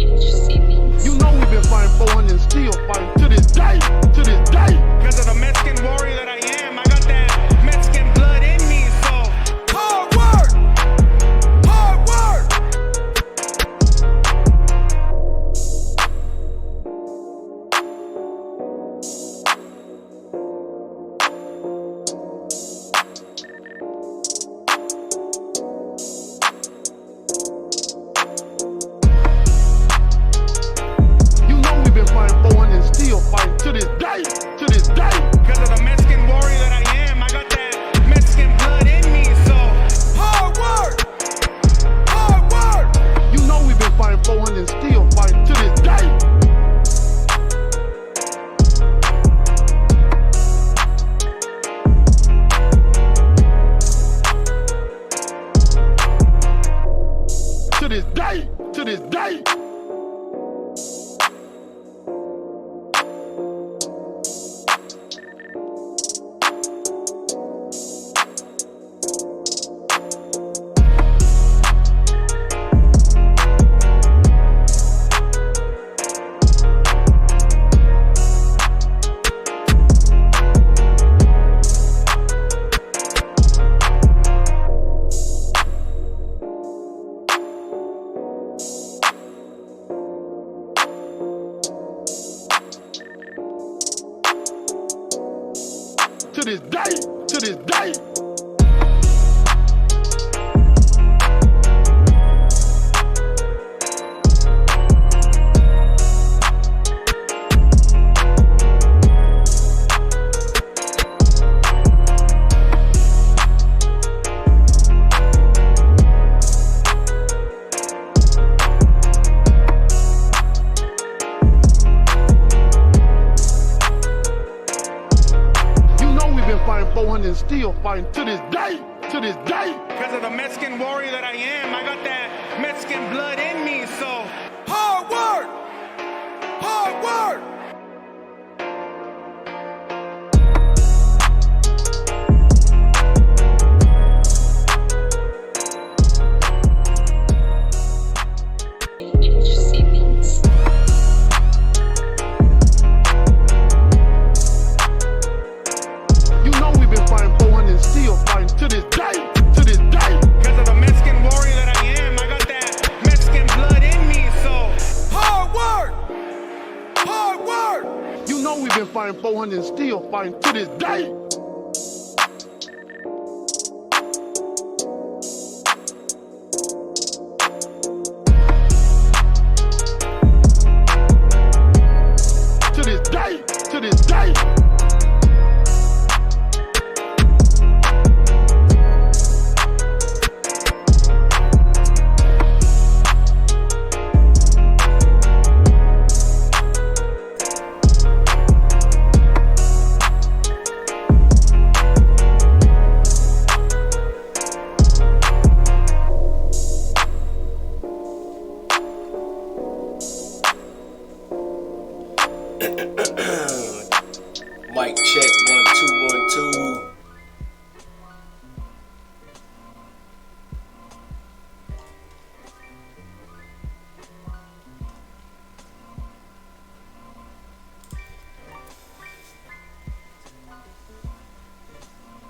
You know we've been fighting 400 and still fighting to this day, to this day. Because of the Mexican warrior that I am, I got that Mexican blood in me, so hard work, hard work. You know we've been fighting 400 and still fighting to this day, to this day. Because of the Mexican warrior that I am, I got that Mexican blood in me, so hard work, hard work. You know we've been fighting 400 and still fighting to this day. To this day, to this day. To this day, to this day. Fighting 400 and still fighting to this day, to this day. Because of the Mexican warrior that I am, I got that Mexican blood in me, so hard work, hard work. Still fighting to this day, to this day. Because of the Mexican warrior that I am, I got that Mexican blood in me, so hard work, hard work. You know we've been fighting 400 and still fighting to this day. To this day, to this day. Mic check, 1 2 1 2.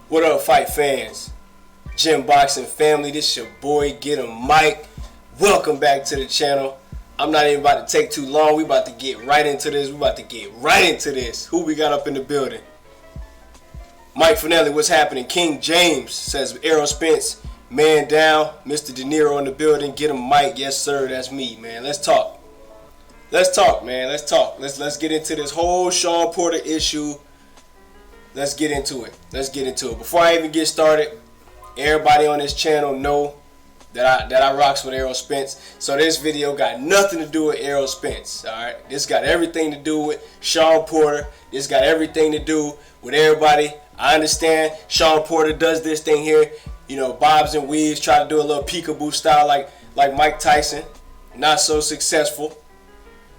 What up, fight fans? Gym Boxing family, this your boy Get 'em Mike. Welcome back to the channel. I'm not even about to take too long. We about to get right into this. Who we got up in the building? Mike Finelli, what's happening? King James says Errol Spence, man down. Mr. De Niro in the building. Get him, Mike. Yes, sir. That's me, man. Let's talk. Let's talk, man. Let's talk. Let's get into this whole Shawn Porter issue. Let's get into it. Before I even get started, everybody on this channel know that I rocks with Errol Spence. So this video got nothing to do with Errol Spence. Alright. This got everything to do with Shawn Porter. This got everything to do with everybody. I understand Shawn Porter does this thing here, bobs and weaves, try to do a little peekaboo style like Mike Tyson. Not so successful.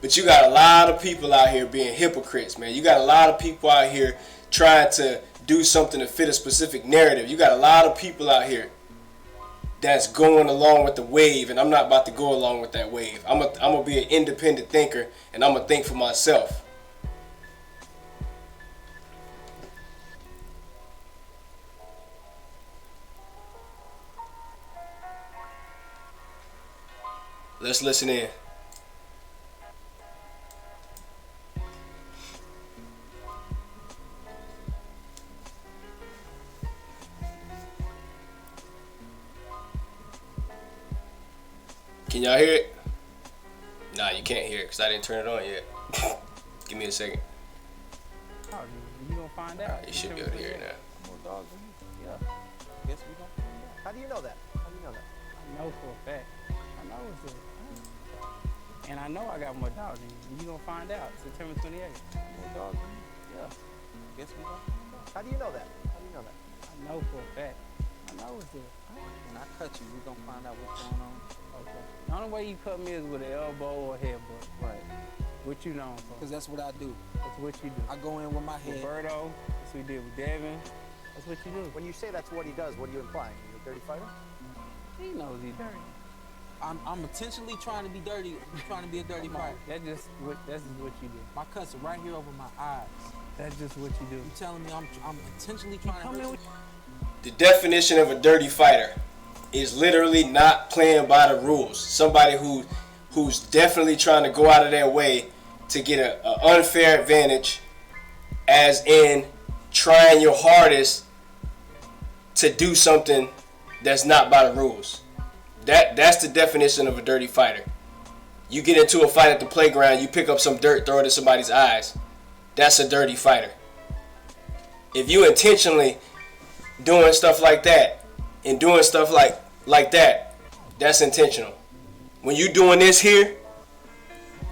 But you got a lot of people out here being hypocrites, man. You got a lot of people out here trying to do something to fit a specific narrative. You got a lot of people out here that's going along with the wave, and I'm not about to go along with that wave. I'm gonna be an independent thinker, and I'm gonna think for myself. Let's listen in. Can y'all hear it? Nah, you can't hear it because I didn't turn it on yet. Give me a second. Oh, you gonna find out. You should be able to hear it now. More dogs than you. Yeah. Guess we gonna find out. How do you know that? How do you know that? I know for a fact. I know it's a. And I know I got more dogs than you. You gonna find out. September 28th. More dogs than you. Yeah. Guess we gonna find out. How do you know that? How do you know that? I know for a fact. I know it's a. When I cut you, we gonna find out what's going on. Okay. The only way you cut me is with an elbow or headbutt. Right. What you known for? Because that's what I do. That's what you do. I go in with my head. With Berto, that's what we did with Devin. That's what you do. When you say that's what he does, what are you implying? He's a dirty fighter? He knows he's dirty. I'm intentionally trying to be dirty, trying to be a dirty fighter. That's just what you do. My cuts are right here over my eyes. That's just what you do. You telling me I'm intentionally trying to hurt you? The definition of a dirty fighter is literally not playing by the rules. Somebody who's definitely trying to go out of their way to get an unfair advantage, as in trying your hardest to do something that's not by the rules. That's the definition of a dirty fighter. You get into a fight at the playground, you pick up some dirt, throw it in somebody's eyes. That's a dirty fighter. If you intentionally doing stuff like that and doing stuff like that, that's intentional. When you doing this here,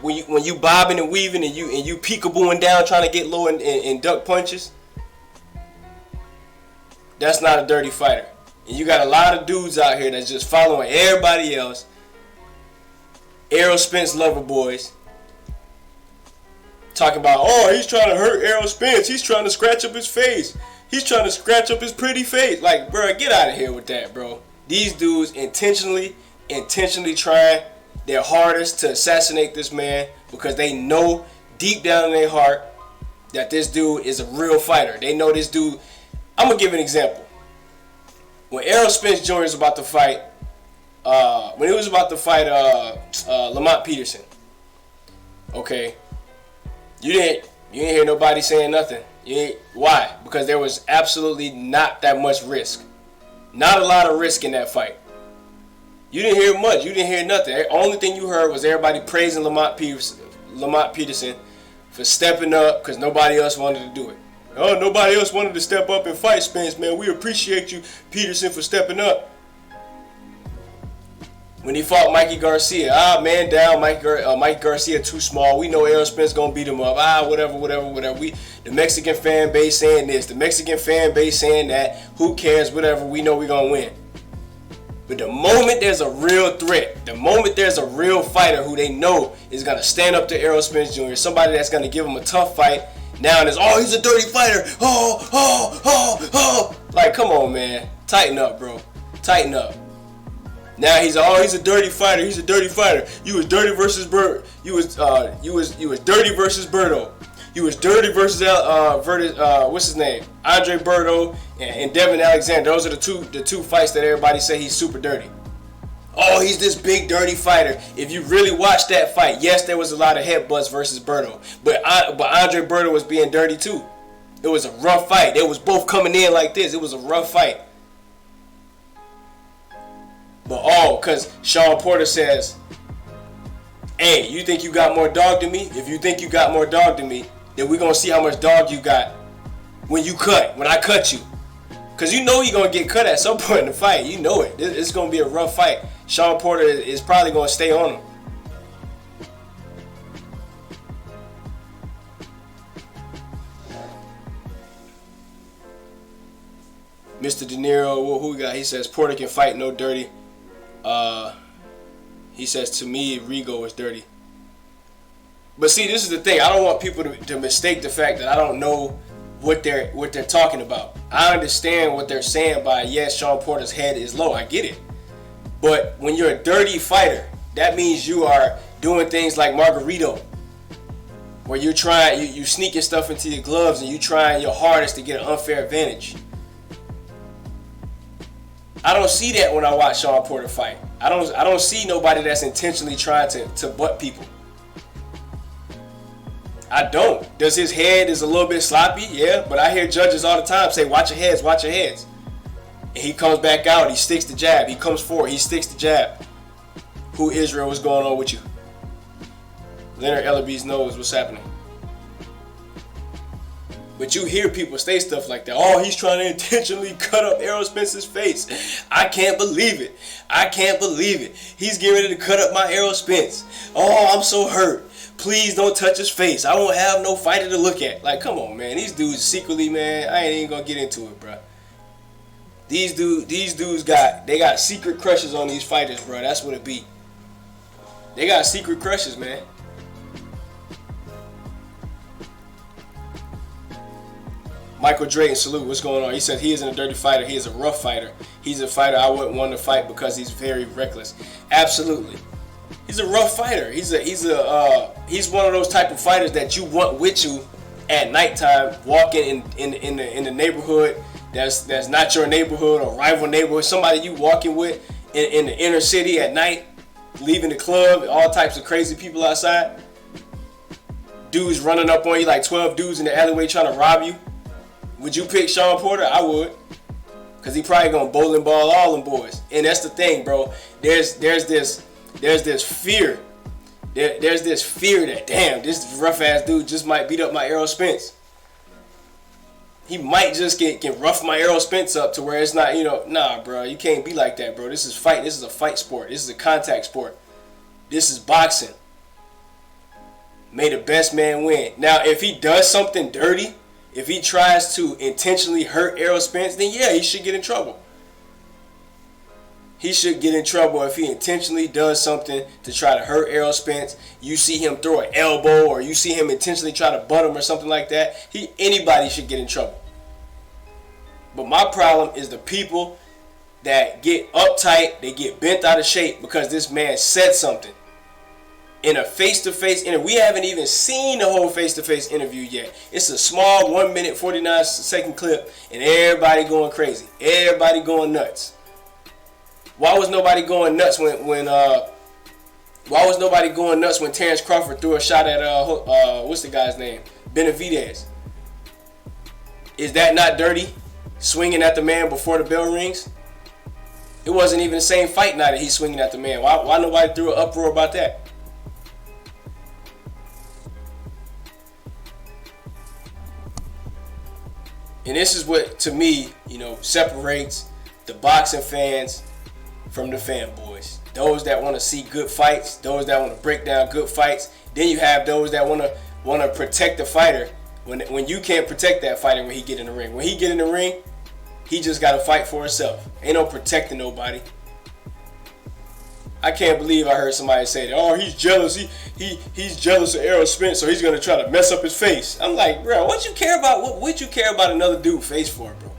when you bobbing and weaving and you peekabooing down trying to get low and duck punches, that's not a dirty fighter. And you got a lot of dudes out here that's just following everybody else. Errol Spence lover boys talking about, oh, he's trying to hurt Errol Spence. He's trying to scratch up his face. He's trying to scratch up his pretty face. Like, bro, get out of here with that, bro. These dudes intentionally trying their hardest to assassinate this man because they know deep down in their heart that this dude is a real fighter. They know this dude. I'm going to give an example. When Errol Spence Jr. was about to fight, Lamont Peterson, okay, you didn't hear nobody saying nothing. Why? Because there was absolutely not that much risk. Not a lot of risk in that fight. You didn't hear much. You didn't hear nothing. The only thing you heard was everybody praising Lamont Peterson for stepping up because nobody else wanted to do it. Oh, nobody else wanted to step up and fight Spence, man. We appreciate you, Peterson, for stepping up. When he fought Mikey Garcia, man down, Mike Garcia too small. We know Errol Spence gonna beat him up. Whatever. The Mexican fan base saying this, the Mexican fan base saying that. Who cares? Whatever. We know we gonna win. But the moment there's a real threat, the moment there's a real fighter who they know is gonna stand up to Errol Spence Jr., somebody that's gonna give him a tough fight. Now it's, oh, he's a dirty fighter. Oh. Like, come on, man. Tighten up, bro. Tighten up. Now he's a dirty fighter. He's a dirty fighter. You was dirty versus Bert. You was dirty versus Berto. You was dirty versus what's his name? Andre Berto and Devin Alexander. Those are the two fights that everybody say he's super dirty. Oh, he's this big dirty fighter. If you really watch that fight, yes, there was a lot of headbutts versus Berto, but Andre Berto was being dirty too. It was a rough fight. They was both coming in like this. It was a rough fight. But because Shawn Porter says, hey, you think you got more dog than me? If you think you got more dog than me, then we're going to see how much dog you got when I cut you. Because you know you're going to get cut at some point in the fight. You know it. It's going to be a rough fight. Shawn Porter is probably going to stay on him. Mr. De Niro, who we got? He says Porter can fight no dirty. He says to me Rigo is dirty. But see, this is the thing. I don't want people to mistake the fact that I don't know what they're talking about. I understand what they're saying by, yes, Shawn Porter's head is low. I get it. But when you're a dirty fighter, that means you are doing things like Margarito, where you're trying, you sneaking stuff into your gloves and you trying your hardest to get an unfair advantage. I don't see that when I watch Shawn Porter fight. I don't see nobody that's intentionally trying to butt people. I don't. Does his head is a little bit sloppy? Yeah, but I hear judges all the time say, watch your heads, watch your heads. And he comes back out, he sticks the jab. He comes forward, he sticks the jab. Who Israel, what's going on with you? Leonard Ellaby's knows what's happening. But you hear people say stuff like that. Oh, he's trying to intentionally cut up Errol Spence's face. I can't believe it. I can't believe it. He's getting ready to cut up my Errol Spence. Oh, I'm so hurt. Please don't touch his face. I won't have no fighter to look at. Like, come on, man. These dudes secretly, man, I ain't even gonna get into it, bro. These dudes got secret crushes on these fighters, bro. That's what it be. They got secret crushes, man. Michael Drayton, salute. What's going on? He said he isn't a dirty fighter. He is a rough fighter. He's a fighter I wouldn't want to fight because he's very reckless. Absolutely. He's a rough fighter. He's one of those type of fighters that you want with you at nighttime, walking in the neighborhood that's not your neighborhood or rival neighborhood. Somebody you walking with in the inner city at night, leaving the club, all types of crazy people outside. Dudes running up on you like 12 dudes in the alleyway trying to rob you. Would you pick Shawn Porter? I would. Because he probably going to bowling ball all them boys. And that's the thing, bro. There's this fear. There's this fear that, damn, this rough ass dude just might beat up my Errol Spence. He might just can rough my Errol Spence up to where it's not, nah, bro. You can't be like that, bro. This is fight. This is a fight sport. This is a contact sport. This is boxing. May the best man win. Now, if he does something dirty, if he tries to intentionally hurt Errol Spence, then yeah, he should get in trouble. He should get in trouble if he intentionally does something to try to hurt Errol Spence. You see him throw an elbow or you see him intentionally try to butt him or something like that. Anybody should get in trouble. But my problem is the people that get uptight, they get bent out of shape because this man said something. In a face-to-face interview, we haven't even seen the whole face-to-face interview yet. It's a small 1 minute 49-second clip, and everybody going crazy. Everybody going nuts. Why was nobody going nuts when Terrence Crawford threw a shot at what's the guy's name? Benavidez. Is that not dirty? Swinging at the man before the bell rings? It wasn't even the same fight now that he's swinging at the man. Why nobody threw an uproar about that? And this is what, to me, separates the boxing fans from the fanboys. Those that want to see good fights, those that want to break down good fights. Then you have those that want to protect the fighter when you can't protect that fighter when he get in the ring. When he get in the ring, he just got to fight for himself. Ain't no protecting nobody. I can't believe I heard somebody say that. Oh, he's jealous. He's jealous of Errol Spence, so he's gonna try to mess up his face. I'm like, bro, what you care about? What you care about another dude's face for, bro?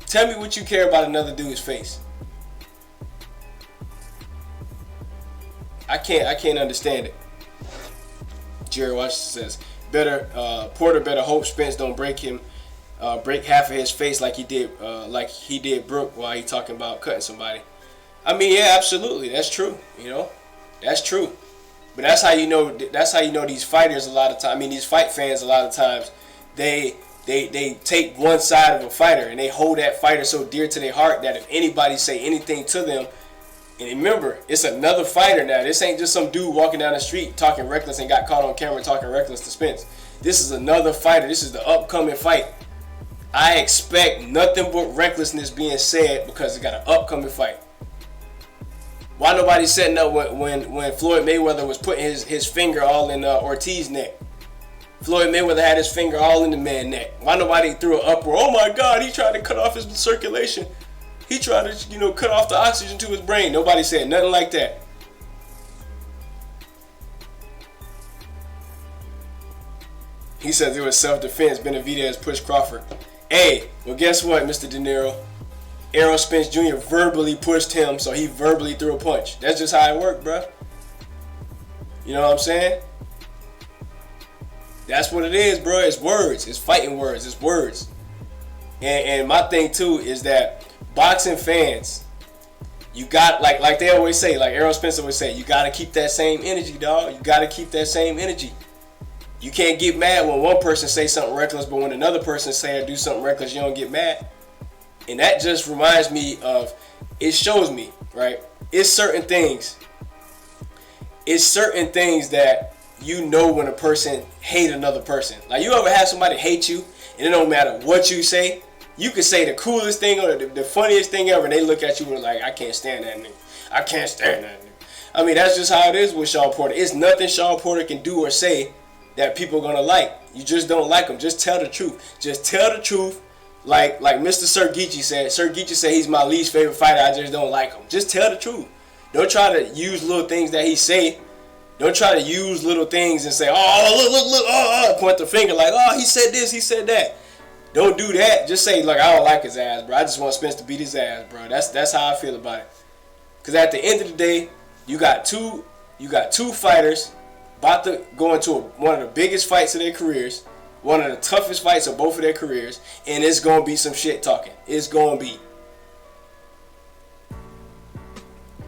Tell me what you care about another dude's face. I can't understand it. Jerry Washington says, Porter better hope Spence don't break half of his face like he did Brooke while he talking about cutting somebody. I mean, yeah, absolutely. That's true. That's true. But that's how you know these fighters a lot of times. I mean, these fight fans a lot of times, they take one side of a fighter and they hold that fighter so dear to their heart that if anybody say anything to them, and remember, it's another fighter now. This ain't just some dude walking down the street talking reckless and got caught on camera talking reckless to Spence. This is another fighter. This is the upcoming fight. I expect nothing but recklessness being said because it got an upcoming fight. Why nobody setting up when Floyd Mayweather was putting his finger all in Ortiz's neck? Floyd Mayweather had his finger all in the man's neck. Why nobody threw an uproar? Oh my God, he tried to cut off his circulation. He tried to, cut off the oxygen to his brain. Nobody said nothing like that. He says it was self-defense. Benavidez pushed Crawford. Hey, well guess what, Mr. De Niro? Errol Spence Jr. verbally pushed him, so he verbally threw a punch. That's just how it worked, bro. You know what I'm saying? That's what it is, bro. It's words. It's fighting words. It's words. And my thing too is that boxing fans, you got like they always say, like Errol Spence always say, you gotta keep that same energy, dog. You gotta keep that same energy. You can't get mad when one person say something reckless, but when another person say or do something reckless, you don't get mad. And that just reminds me of, it shows me, right? It's certain things that you know when a person hate another person. Like, you ever have somebody hate you, and it don't matter what you say, you can say the coolest thing or the funniest thing ever, and they look at you and like, I can't stand that nigga. I can't stand that nigga. I mean, that's just how it is with Shawn Porter. It's nothing Shawn Porter can do or say that people are gonna like. You just don't like him. Just tell the truth. Just tell the truth. Like Mr. Sergici said. Sergici said he's my least favorite fighter. I just don't like him. Just tell the truth. Don't try to use little things that he say. Don't try to use little things and say, oh, look, point the finger like, oh, he said this, he said that. Don't do that. Just say, like, I don't like his ass, bro. I just want Spence to beat his ass, bro. That's how I feel about it. Because at the end of the day, you got two fighters about to go into one of the biggest fights of their careers, one of the toughest fights of both of their careers, and it's going to be some shit talking. It's going to be.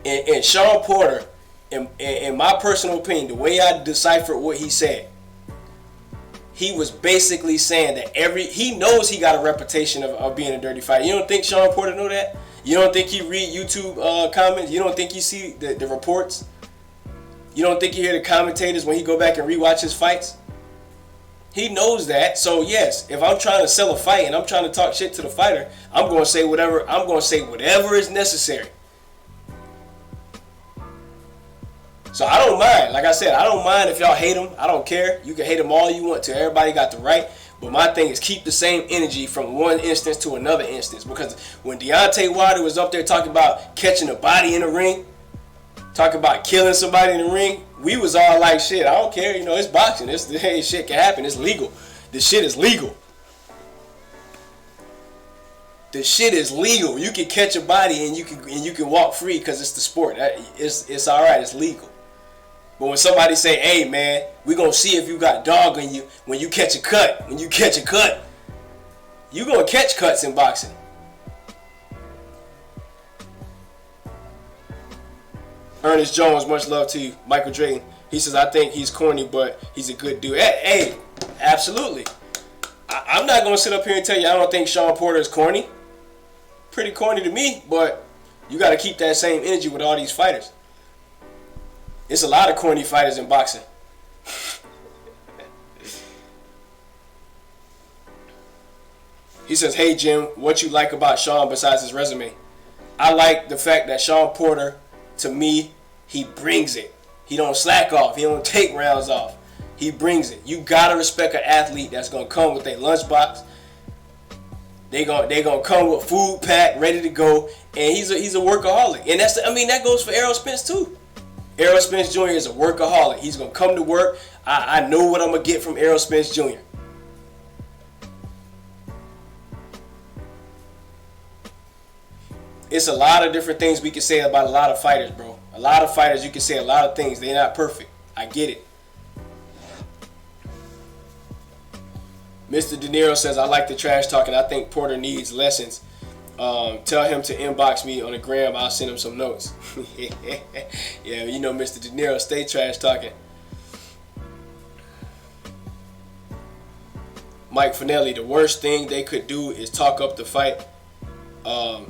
And Shawn Porter, in my personal opinion, the way I deciphered what he said, he was basically saying that he knows he got a reputation of being a dirty fighter. You don't think Shawn Porter know that? You don't think he read YouTube comments? You don't think he see the reports? You don't think you hear the commentators when he go back and rewatch his fights? He knows that. So yes, if I'm trying to sell a fight and I'm trying to talk shit to the fighter, I'm going to say whatever. I'm going to say whatever is necessary. So I don't mind. Like I said, I don't mind if y'all hate him. I don't care. You can hate him all you want to. Everybody got the right. But my thing is keep the same energy from one instance to another instance. Because when Deontay Wilder was up there talking about catching a body in the ring, talking about killing somebody in the ring, we was all like, shit, I don't care. You know, it's boxing. Hey, shit can happen. It's legal. This shit is legal. The shit is legal. You can catch a body and you can walk free because it's the sport. It's all right. It's legal. But when somebody say, hey, man, we're going to see if you got dog on you when you catch a cut. When you catch a cut, you going to catch cuts in boxing. Ernest Jones, much love to you. Michael Drayton, he says, I think he's corny, but he's a good dude. Hey, absolutely. I'm not going to sit up here and tell you I don't think Shawn Porter is corny. Pretty corny to me, but you got to keep that same energy with all these fighters. It's a lot of corny fighters in boxing. He says, hey, Jim, what you like about Shawn besides his resume? I like the fact that Shawn Porter, to me, he brings it. He don't slack off. He don't take rounds off. He brings it. You got to respect an athlete that's going to come with their lunchbox. They gonna come with food packed, ready to go, and he's a workaholic. And that goes for Errol Spence too. Errol Spence Jr. is a workaholic. He's going to come to work. I know what I'm going to get from Errol Spence Jr. It's a lot of different things we can say about a lot of fighters, bro. A lot of fighters, you can say a lot of things. They're not perfect. I get it. Mr. De Niro says, I like the trash talking. I think Porter needs lessons. Tell him to inbox me on the gram. I'll send him some notes. Yeah, you know Mr. De Niro, stay trash talking. Mike Finelli, the worst thing they could do is talk up the fight and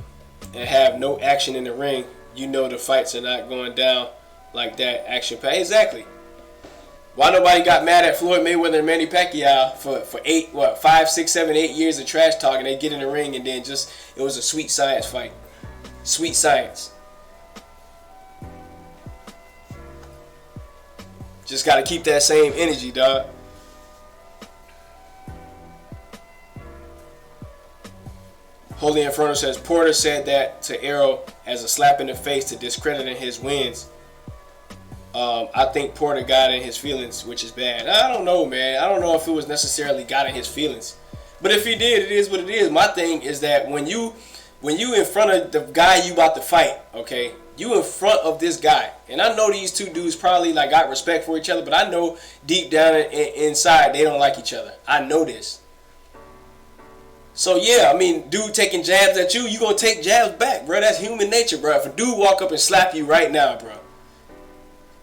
have no action in the ring. You know the fights are not going down like that. Action pack. Exactly. Why nobody got mad at Floyd Mayweather and Manny Pacquiao for 5, 6, 7, 8 years of trash talking? They get in the ring and then it was a sweet science fight. Sweet science. Just got to keep that same energy, dog. Holy Inferno says, Porter said that to Errol as a slap in the face to discrediting his wins. I think Porter got in his feelings, which is bad. I don't know, man. I don't know if it was necessarily got in his feelings. But if he did, it is what it is. My thing is that when you when you in front of the guy you about to fight, okay? You in front of this guy. And I know these two dudes probably like got respect for each other, but I know deep down inside they don't like each other. I know this. So yeah, I mean, dude taking jabs at you, you gonna take jabs back, bro. That's human nature, bro. If a dude walk up and slap you right now, bro,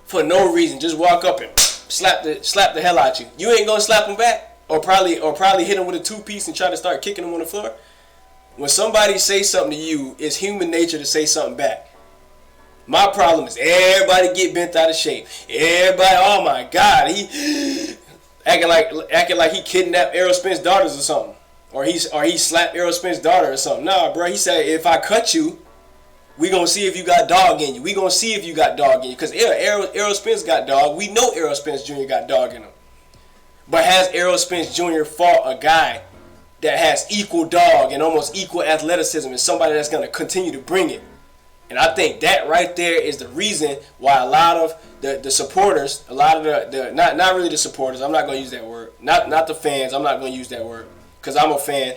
for no reason, just walk up and slap the hell out you. You ain't gonna slap him back, or probably hit him with a 2-piece and try to start kicking him on the floor. When somebody say something to you, it's human nature to say something back. My problem is everybody get bent out of shape. Everybody, oh my God, he acting like he kidnapped Errol Spence's daughters or something. Or he slapped Errol Spence's daughter or something. Nah, bro. He said, if I cut you, we gonna see if you got dog in you. We gonna see if you got dog in you. Because Errol Spence got dog. We know Errol Spence Jr. got dog in him. But has Errol Spence Jr. fought a guy that has equal dog and almost equal athleticism and somebody that's gonna continue to bring it? And I think that right there is the reason why a lot of the supporters, a lot of the not really the supporters. I'm not gonna use that word. Not the fans. I'm not gonna use that word. Because I'm a fan.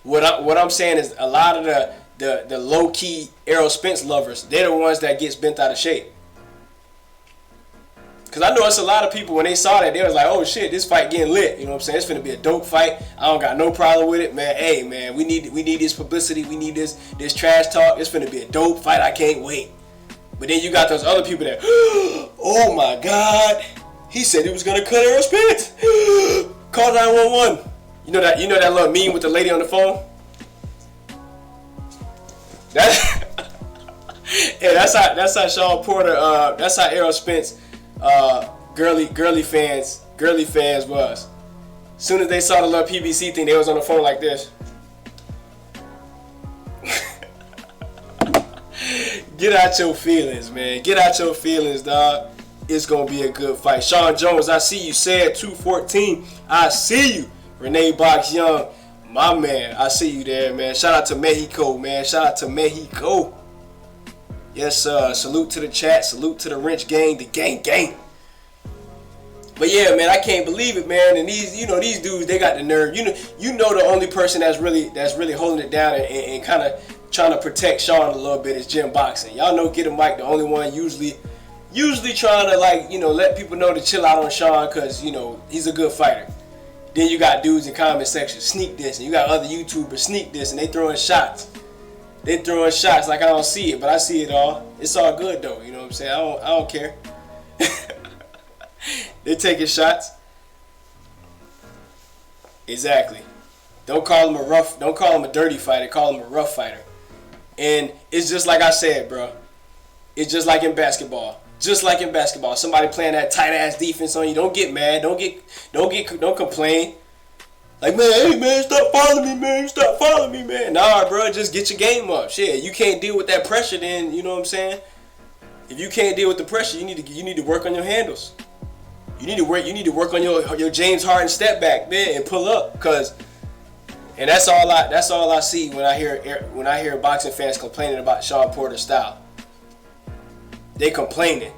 What I'm saying is a lot of the low-key Errol Spence lovers, they're the ones that gets bent out of shape. Because I know it's a lot of people, when they saw that, they was like, oh shit, this fight getting lit. You know what I'm saying? It's finna be a dope fight. I don't got no problem with it, man. Hey, man, we need this publicity. We need this trash talk. It's finna be a dope fight. I can't wait. But then you got those other people that, oh my God, he said he was gonna cut Errol Spence. Call 911. You know that little meme with the lady on the phone? That's how Shawn Porter, that's how Errol Spence girly fans was. As soon as they saw the little PBC thing, they was on the phone like this. Get out your feelings, man. Get out your feelings, dog. It's going to be a good fight. Shawn Jones, I see you. Said 214. I see you. Renee Box Young, my man. I see you there, man. Shout out to Mexico, man. Shout out to Mexico. Yes, salute to the chat. Salute to the Wrench gang. The gang. But yeah, man, I can't believe it, man. And these dudes, they got the nerve. You know the only person that's really holding it down and kind of trying to protect Shawn a little bit is Gym Boxing. Y'all know Get Him Mike, the only one usually trying to let people know to chill out on Shawn because he's a good fighter. Then you got dudes in comment section sneak this, and you got other YouTubers sneak this, and they throwing shots. They throwing shots like I don't see it, but I see it all. It's all good though, you know what I'm saying? I don't care. They taking shots. Exactly. Don't call him a dirty fighter. Call him a rough fighter. And it's just like I said, bro. It's just like in basketball. Just like in basketball. Somebody playing that tight ass defense on you. Don't get mad. Don't complain. Like, man, hey man, stop following me, man. Stop following me, man. Nah, bro, just get your game up. Shit, you can't deal with that pressure, then you know what I'm saying? If you can't deal with the pressure, you need to work on your handles. You need to work on your James Harden step back, man, and pull up, and that's all I see when I hear boxing fans complaining about Shawn Porter's style. They complaining.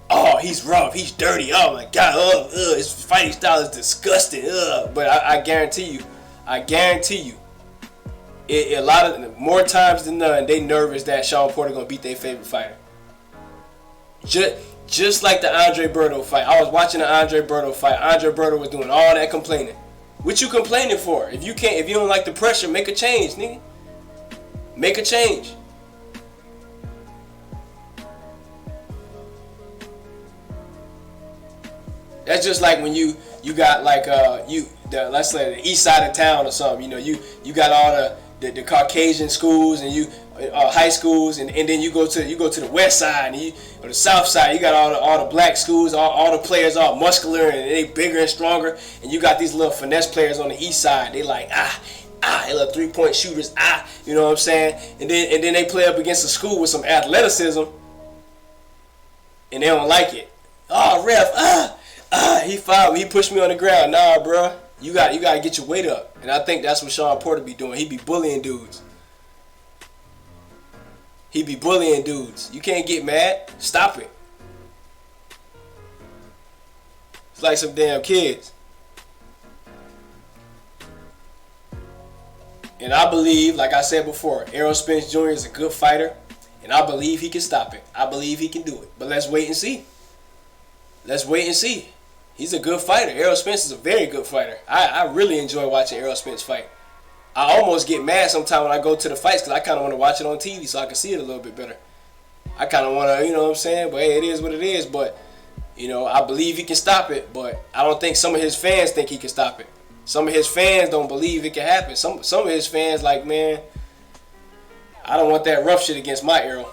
Oh, he's rough. He's dirty. Oh my God. His fighting style is disgusting. But I guarantee you, a lot of more times than none, they nervous that Shawn Porter gonna beat their favorite fighter. Just like the Andre Berto fight. I was watching the Andre Berto fight. Andre Berto was doing all that complaining. What you complaining for? If you don't like the pressure, make a change, nigga. Make a change. That's just like when you got like let's say the east side of town or something. You got all the Caucasian schools and high schools, and then you go to the west side or the south side. You got all the black schools, all the players all muscular and they bigger and stronger, and you got these little finesse players on the east side. They like they little 3-point shooters, you know what I'm saying? And then they play up against a school with some athleticism, and they don't like it. Oh, ref, he fouled me. He pushed me on the ground. Nah, bro. You got to get your weight up. And I think that's what Shawn Porter be doing. He be bullying dudes. You can't get mad. Stop it. It's like some damn kids. And I believe, like I said before, Errol Spence Jr. is a good fighter. And I believe he can stop it. I believe he can do it. But let's wait and see. Let's wait and see. He's a good fighter. Errol Spence is a very good fighter. I really enjoy watching Errol Spence fight. I almost get mad sometimes when I go to the fights because I kind of want to watch it on TV so I can see it a little bit better. I kind of want to, you know what I'm saying? But hey, it is what it is. But, you know, I believe he can stop it. But I don't think some of his fans think he can stop it. Some of his fans don't believe it can happen. Some of his fans like, man, I don't want that rough shit against my Errol.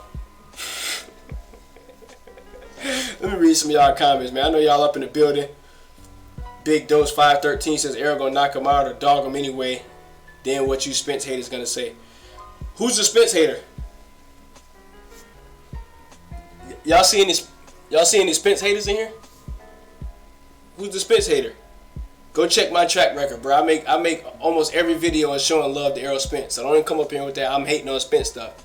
Let me read some of y'all comments, man. I know y'all up in the building. Big Dose 513 says Errol gonna knock him out or dog him anyway. Then what you Spence haters gonna say? Who's the Spence hater? Y'all see any Spence haters in here? Who's the Spence hater? Go check my track record, bro. I make almost every video is showing love to Errol Spence. So don't even come up here with that I'm hating on Spence stuff.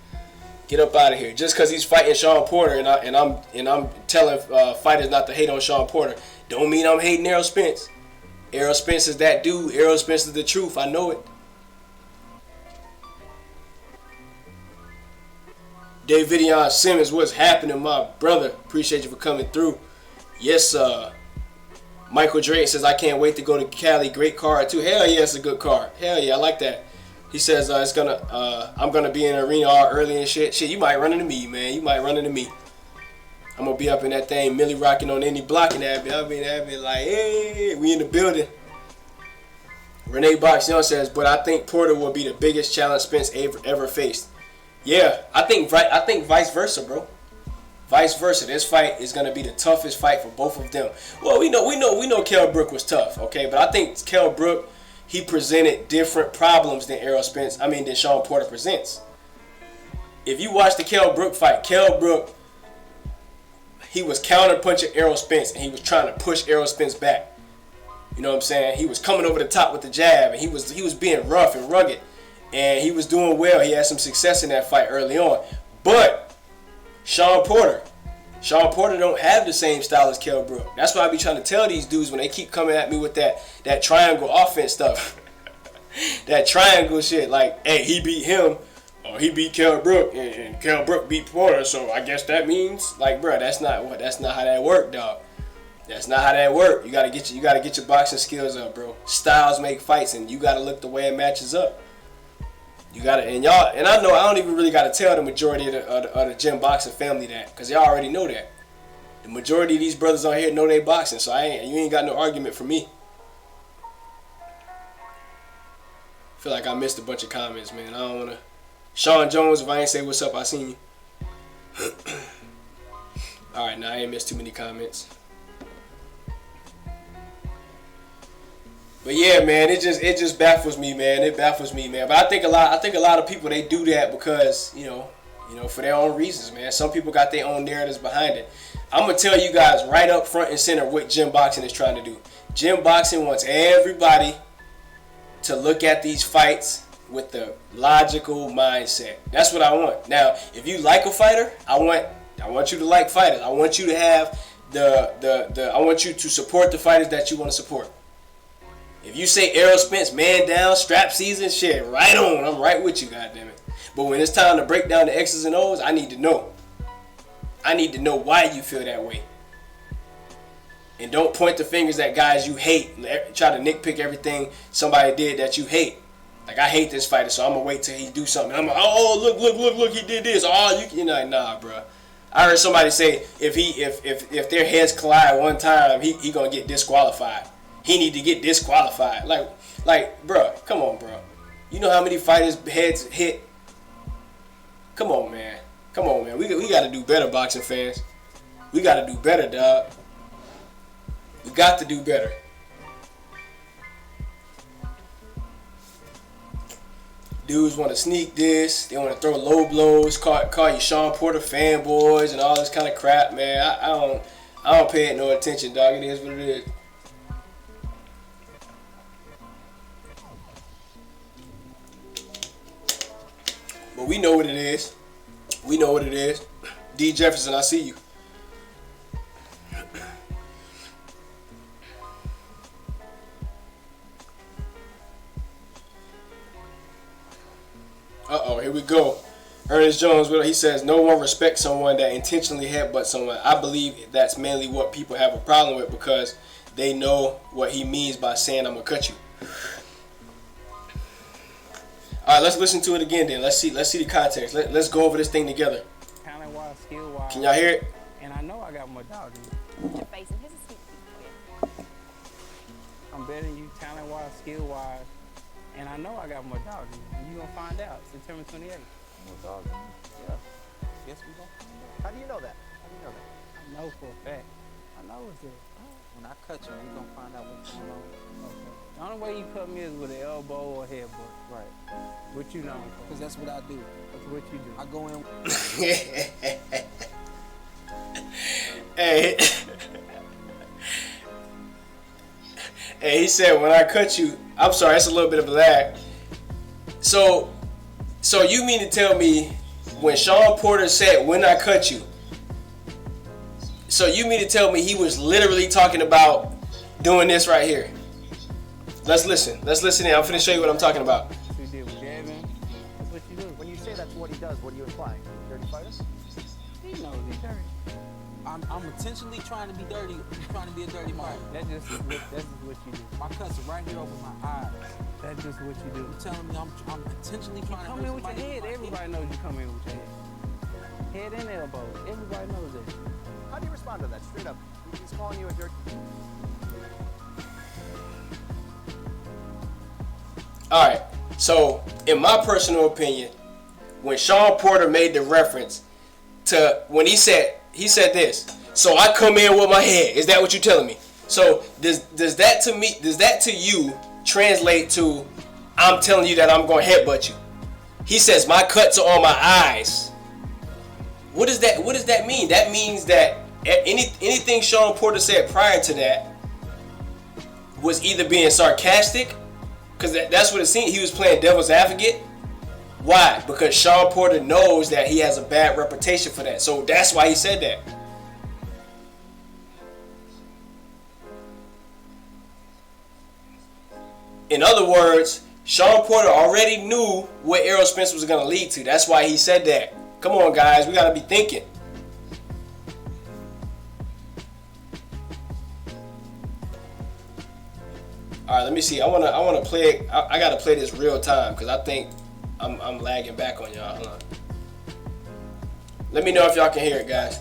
Get up out of here. Just because he's fighting Shawn Porter and I'm telling fighters not to hate on Shawn Porter, don't mean I'm hating Errol Spence. Errol Spence is that dude. Errol Spence is the truth. I know it. Davidion Simmons, what's happening, my brother? Appreciate you for coming through. Yes, Michael Drake says, I can't wait to go to Cali. Great card, too. Hell yeah, it's a good card. Hell yeah, I like that. He says, I'm going to be in the arena all early and shit. Shit, you might run into me, man. You might run into me. I'm going to be up in that thing, Millie rocking on any blocking that bit. I'll be like, hey, we in the building. Renee Box Young says, but I think Porter will be the biggest challenge Spence ever faced. Yeah, I think vice versa, bro. Vice versa. This fight is gonna be the toughest fight for both of them. Well, we know Kell Brook was tough, okay, but I think Kell Brook, he presented different problems than than Shawn Porter presents. If you watch the Kell Brook fight, Kell Brook, he was counter punching Errol Spence and he was trying to push Errol Spence back. You know what I'm saying? He was coming over the top with the jab and he was being rough and rugged. And he was doing well. He had some success in that fight early on. But Shawn Porter don't have the same style as Kell Brook. That's why I be trying to tell these dudes when they keep coming at me with that triangle offense stuff. That triangle shit. Like, hey, he beat him. Or he beat Kell Brook. And Kell Brook beat Porter. So I guess that means, like, bro, that's not how that work, dog. That's not how that work. You gotta get your boxing skills up, bro. Styles make fights, and you gotta look the way it matches up. You gotta, and I know I don't even really gotta tell the majority of the gym boxing family that, cause y'all already know that. The majority of these brothers on here know they boxing, so you ain't got no argument for me. Feel like I missed a bunch of comments, man. I don't wanna. Sean Jones, if I ain't say what's up, I seen you. All right, now I ain't missed too many comments. But yeah, man, it just baffles me, man. It baffles me, man. But I think a lot of people, they do that because, you know, for their own reasons, man. Some people got their own narratives behind it. I'm gonna tell you guys right up front and center what gym boxing is trying to do. Gym boxing wants everybody to look at these fights with the logical mindset. That's what I want. Now, if you like a fighter, I want you to like fighters. I want you to have I want you to support the fighters that you want to support. If you say Errol Spence, man down, strap season, shit, right on. I'm right with you, goddammit. But when it's time to break down the X's and O's, I need to know. I need to know why you feel that way. And don't point the fingers at guys you hate. Try to nitpick everything somebody did that you hate. Like, I hate this fighter, so I'm going to wait till he do something. I'm like, oh, look, he did this. Oh, you're like, nah, bro. I heard somebody say if their heads collide one time, he going to get disqualified. He need to get disqualified. Like, bro, come on, bro. You know how many fighters' heads hit? Come on, man. We got to do better, boxing fans. We got to do better, dog. We got to do better. Dudes want to sneak this. They want to throw low blows. Call you Shawn Porter fanboys and all this kind of crap, man. I don't pay it no attention, dog. It is what it is. But we know what it is. We know what it is. D. Jefferson, I see you. here we go. Ernest Jones, he says, no one respects someone that intentionally headbutts someone. I believe that's mainly what people have a problem with because they know what he means by saying, I'm going to cut you. All right, let's listen to it again then. Let's see the context. Let's go over this thing together. Talent-wise, skill-wise. Can y'all hear it? And I know I got more dog than you. Your face and his is sweet for you. I'm better than you talent-wise, skill-wise. And I know I got more dog than you. And you gonna find out September 28th. More dog than you. Yeah. Guess we gonna find out. How do you know that? How do you know that? I know for a fact. I know it's there. When I cut you, we gonna find out what's going on. Okay. The only way you cut me is with an elbow or headbutt. Right. What you know? Because that's what I do. That's what you do. I go in. Hey. Hey, he said, when I cut you, I'm sorry, it's a little bit of a lag. So you mean to tell me when Shawn Porter said, when I cut you, so you mean to tell me he was literally talking about doing this right here? Let's listen in. I'm finna show you what I'm talking about. What you did with Gavin, that's what you do. When you say that's what he does, what are you implying? Dirty fighter? He knows he's dirty. I'm intentionally trying to be dirty, trying to be a dirty Mike. That's just what you do. My cuts are right here over my eyes. That's just what you do. You telling me I'm intentionally trying to Come hurt in with your somebody head. my Everybody knows you come in with your head. Head and elbow. Everybody knows that. How do you respond to that? Straight up. He's calling you a dirty. All right. So, in my personal opinion, when Shawn Porter made the reference to when he said this, so I come in with my head. Is that what you're telling me? So does that to you translate to I'm telling you that I'm going to headbutt you? He says my cuts are on my eyes. What does that mean? That means that anything Shawn Porter said prior to that was either being sarcastic, because that's what it seemed. He was playing devil's advocate. Why? Because Shawn Porter knows that he has a bad reputation for that. So that's why he said that. In other words, Shawn Porter already knew what Errol Spence was going to lead to. That's why he said that. Come on, guys. We got to be thinking. All right, let me see. I want to play it. I got to play this real time because I think I'm lagging back on y'all. Hold on. Let me know if y'all can hear it, guys.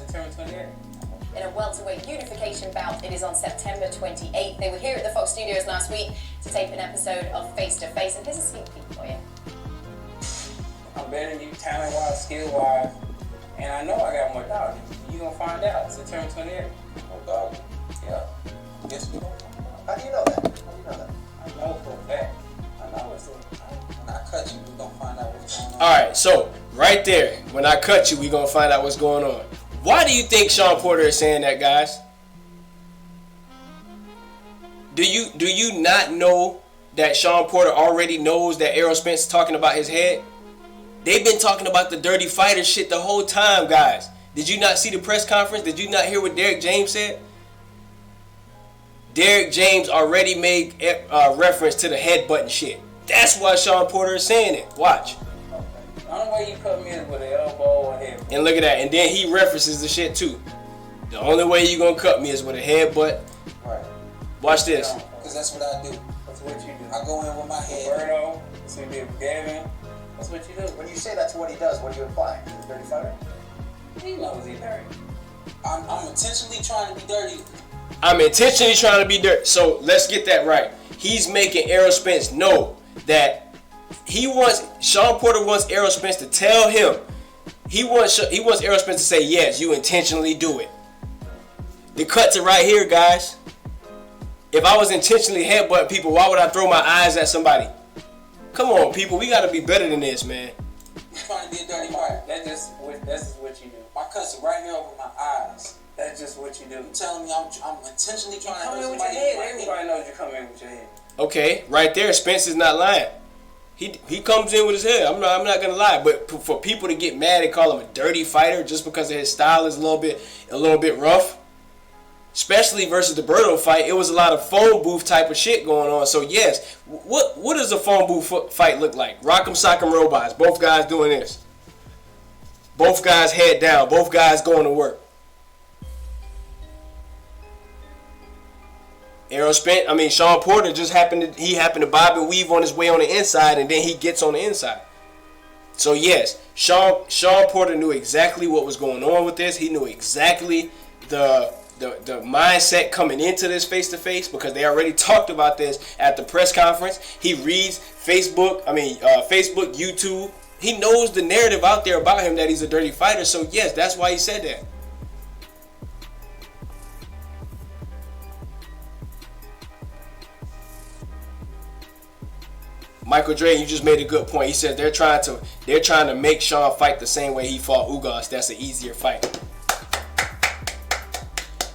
In a welterweight unification bout, it is on September 28th. They were here at the Fox Studios last week to tape an episode of Face to Face, and here's a sneak peek for you. I'm better than you talent-wise, skill-wise, and I know I got more dog than you. You gonna find out September 28th. More dog. Yeah. Guess we gonna find out. How do you know that? How do you know that? I know for a fact. I know it's there. When I cut you, we gonna find out what's going on. All right, so right there, when I cut you, we gonna find out what's going on. Why do you think Shawn Porter is saying that, guys? Do you not know that Shawn Porter already knows that Errol Spence is talking about his head? They've been talking about the dirty fighter shit the whole time, guys. Did you not see the press conference? Did you not hear what Derek James said? Derek James already made reference to the headbutting shit. That's why Shawn Porter is saying it. Watch. The only way you cut me is with an elbow or head. And look at that. And then he references the shit too. The only way you gonna cut me is with a headbutt. Right. Watch this. Because that's what I do. That's what you do. I go in with my head. Roberto, that's what you did with Gavin. That's what you do. When you say that's what he does, what are you implying? He's a dirty fighter? He knows he's dirty. I'm intentionally trying to be dirty. I'm intentionally trying to be dirty. So let's get that right. He's making Errol Spence know that Shawn Porter wants Errol Spence to tell him. He wants Errol Spence to say, yes, you intentionally do it. The cuts are right here, guys. If I was intentionally headbutting people, why would I throw my eyes at somebody? Come on, people. We got to be better than this, man. I'm trying to be a dirty fighter. That's just what you do. My cuts are right here over my eyes. That's just what you do. You telling me I'm intentionally trying to Come hurt in with your somebody head. my head. Everybody knows you come in with your head. Okay, right there, Spence is not lying. He comes in with his head. I'm not gonna lie, but for people to get mad and call him a dirty fighter just because of his style is a little bit rough, especially versus the Berto fight, it was a lot of phone booth type of shit going on. So yes, what does a phone booth fight look like? Rock'em Sock'em Robots, both guys doing this. Both guys head down, both guys going to work. Errol Spence, Shawn Porter just happened to bob and weave on his way on the inside, and then he gets on the inside. So yes, Shawn Porter knew exactly what was going on with this. He knew exactly the mindset coming into this face-to-face, because they already talked about this at the press conference. He reads Facebook, YouTube. He knows the narrative out there about him that he's a dirty fighter. So yes, that's why he said that. Michael Dre, you just made a good point. He said they're trying to make Shawn fight the same way he fought Ugas. That's an easier fight.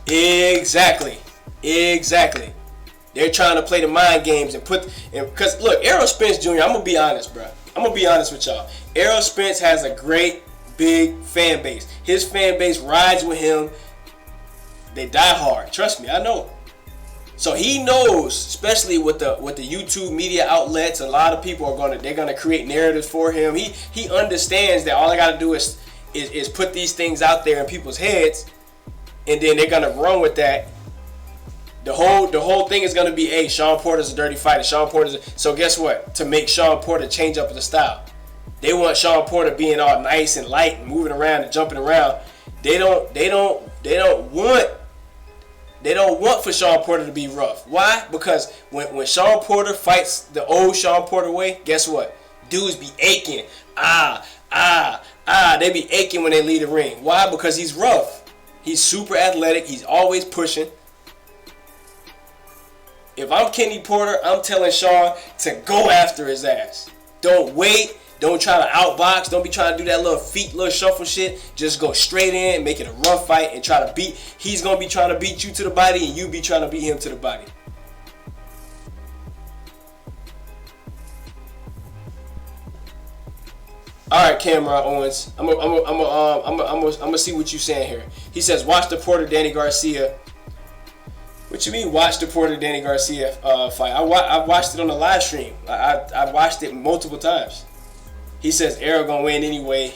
Exactly. They're trying to play the mind games because look, Errol Spence Jr., I'm gonna be honest, bro. I'm gonna be honest with y'all. Errol Spence has a great big fan base. His fan base rides with him. They die hard. Trust me, I know. So he knows, especially with the YouTube media outlets, a lot of people they're gonna create narratives for him. He understands that all I gotta do is put these things out there in people's heads, and then they're gonna run with that. The whole thing is gonna be, hey, Shawn Porter's a dirty fighter. So guess what? To make Shawn Porter change up the style, they want Shawn Porter being all nice and light and moving around and jumping around. They don't want for Shawn Porter to be rough. Why? Because when Shawn Porter fights the old Shawn Porter way, guess what? Dudes be aching. They be aching when they leave the ring. Why? Because he's rough. He's super athletic. He's always pushing. If I'm Kenny Porter, I'm telling Shawn to go after his ass. Don't wait. Don't try to outbox. Don't be trying to do that little shuffle shit. Just go straight in, make it a rough fight, and try to beat. He's going to be trying to beat you to the body, and you be trying to beat him to the body. All right, Cameron Owens. I'm gonna see what you saying here. He says, watch the Porter Danny Garcia. What you mean, watch the Porter Danny Garcia fight? I watched it on the live stream. I watched it multiple times. He says Errol gonna win anyway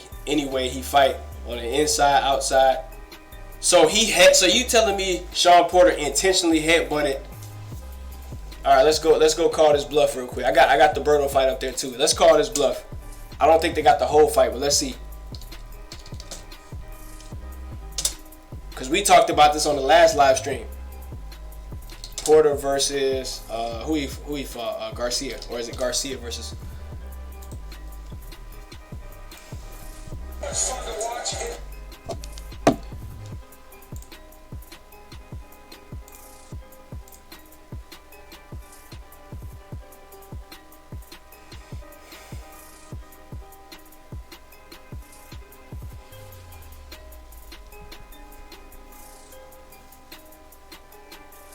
he fight on the inside, outside. So you telling me Shawn Porter intentionally headbutted? All right, let's go call this bluff real quick. I got the Berto fight up there too. Let's call this bluff. I don't think they got the whole fight, but let's see. Cause we talked about this on the last live stream. Porter versus who he fought? Garcia, or is it Garcia versus?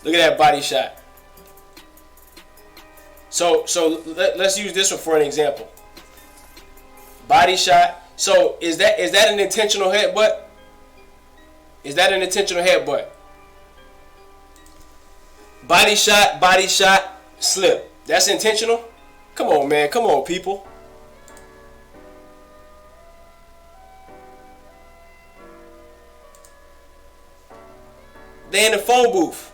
Look at that body shot. So let's use this one for an example. Body shot. So is that an intentional headbutt? Is that an intentional headbutt? Body shot, slip. That's intentional? Come on, man. Come on, people. They in the phone booth.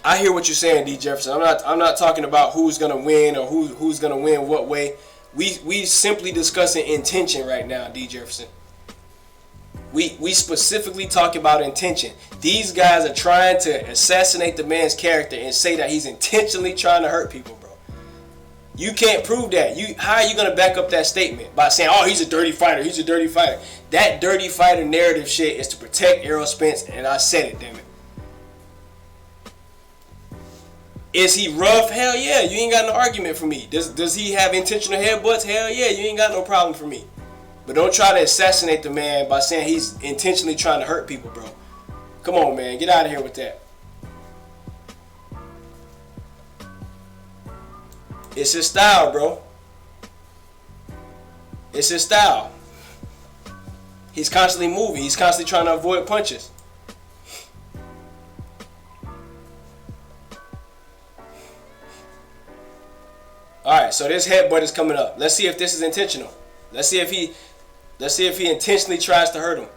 I hear what you're saying, D. Jefferson. I'm not talking about who's gonna win or who's gonna win what way. We simply discussing intention right now, D. Jefferson. We specifically talk about intention. These guys are trying to assassinate the man's character and say that he's intentionally trying to hurt people, bro. You can't prove that. How are you gonna back up that statement? By saying, oh, he's a dirty fighter, he's a dirty fighter. That dirty fighter narrative shit is to protect Errol Spence, and I said it, damn it. Is he rough? Hell yeah, you ain't got no argument for me. Does he have intentional headbutts? Hell yeah, you ain't got no problem for me. But don't try to assassinate the man by saying he's intentionally trying to hurt people, bro. Come on, man, get out of here with that. It's his style, bro. It's his style. He's constantly moving. He's constantly trying to avoid punches. Alright, so this headbutt is coming up. Let's see if this is intentional. Let's see if he intentionally tries to hurt him.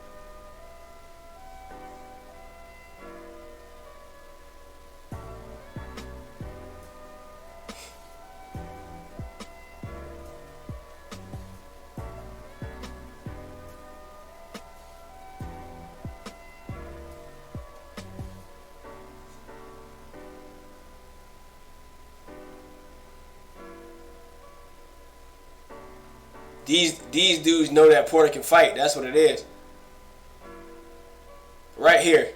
These dudes know that Porter can fight. That's what it is. Right here.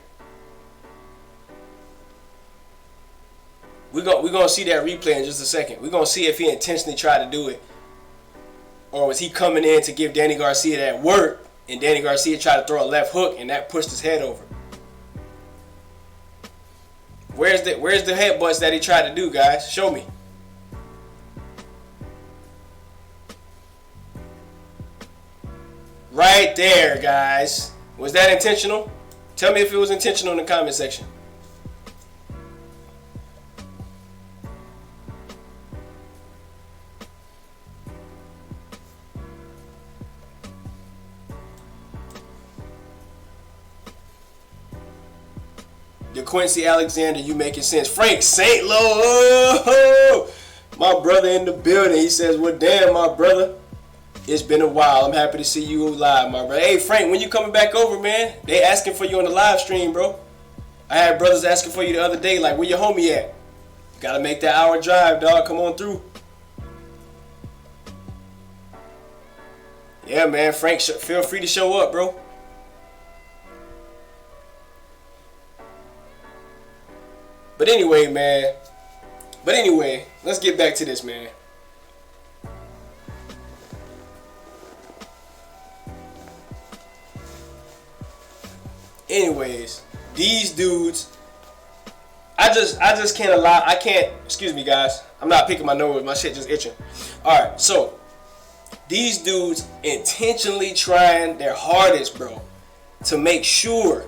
We're gonna see that replay in just a second. We're gonna see if he intentionally tried to do it, or was he coming in to give Danny Garcia that work, and Danny Garcia tried to throw a left hook, and that pushed his head over. Where's the headbutts that he tried to do, guys? Show me. Right there, guys. Was that intentional? Tell me if it was intentional in the comment section. DeQuincy Alexander, you making sense. Frank St. Lo, my brother in the building. He says, well, damn, my brother. It's been a while. I'm happy to see you live, my brother. Hey, Frank, when you coming back over, man? They asking for you on the live stream, bro. I had brothers asking for you the other day, like, where your homie at? Gotta make that hour drive, dog. Come on through. Yeah, man. Frank, feel free to show up, bro. But anyway, man. Let's get back to this, man. Anyways, these dudes, I just can't allow, excuse me, guys. I'm not picking my nose. My shit just itching. All right, so these dudes intentionally trying their hardest, bro, to make sure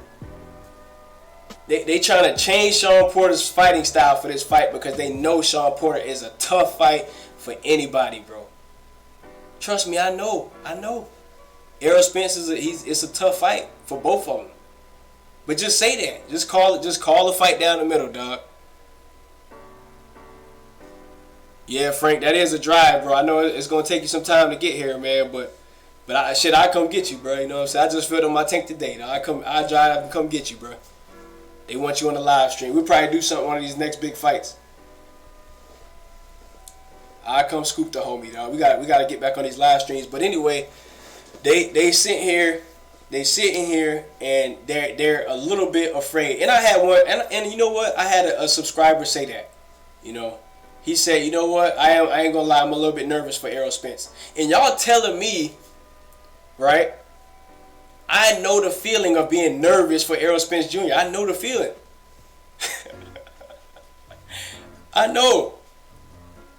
they trying to change Shawn Porter's fighting style for this fight because they know Shawn Porter is a tough fight for anybody, bro. Trust me, I know. Errol Spence it's a tough fight for both of them. But just say that. Just call the fight down the middle, dog. Yeah, Frank, that is a drive, bro. I know it's gonna take you some time to get here, man. But I come get you, bro. You know what I'm saying? I just filled on my tank today, dog. I drive and come get you, bro. They want you on the live stream. We'll probably do something one of these next big fights. I come scoop the homie, dog. We gotta get back on these live streams. But anyway, they sit here. They sitting here and they're a little bit afraid. And I had one, and you know what? I had a subscriber say that. You know, he said, you know what? I ain't gonna lie, I'm a little bit nervous for Errol Spence. And y'all telling me, right? I know the feeling of being nervous for Errol Spence Jr. I know the feeling. I know.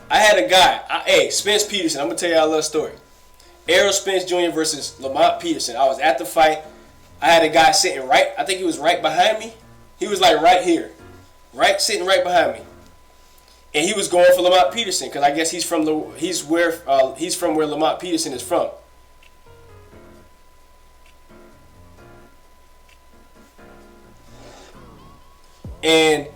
I had a guy. Hey, Spence Peterson. I'm gonna tell y'all a little story. Errol Spence Jr. versus Lamont Peterson. I was at the fight. I had a guy sitting right. I think he was right behind me. He was like right here, sitting right behind me. And he was going for Lamont Peterson because I guess he's from where Lamont Peterson is from. And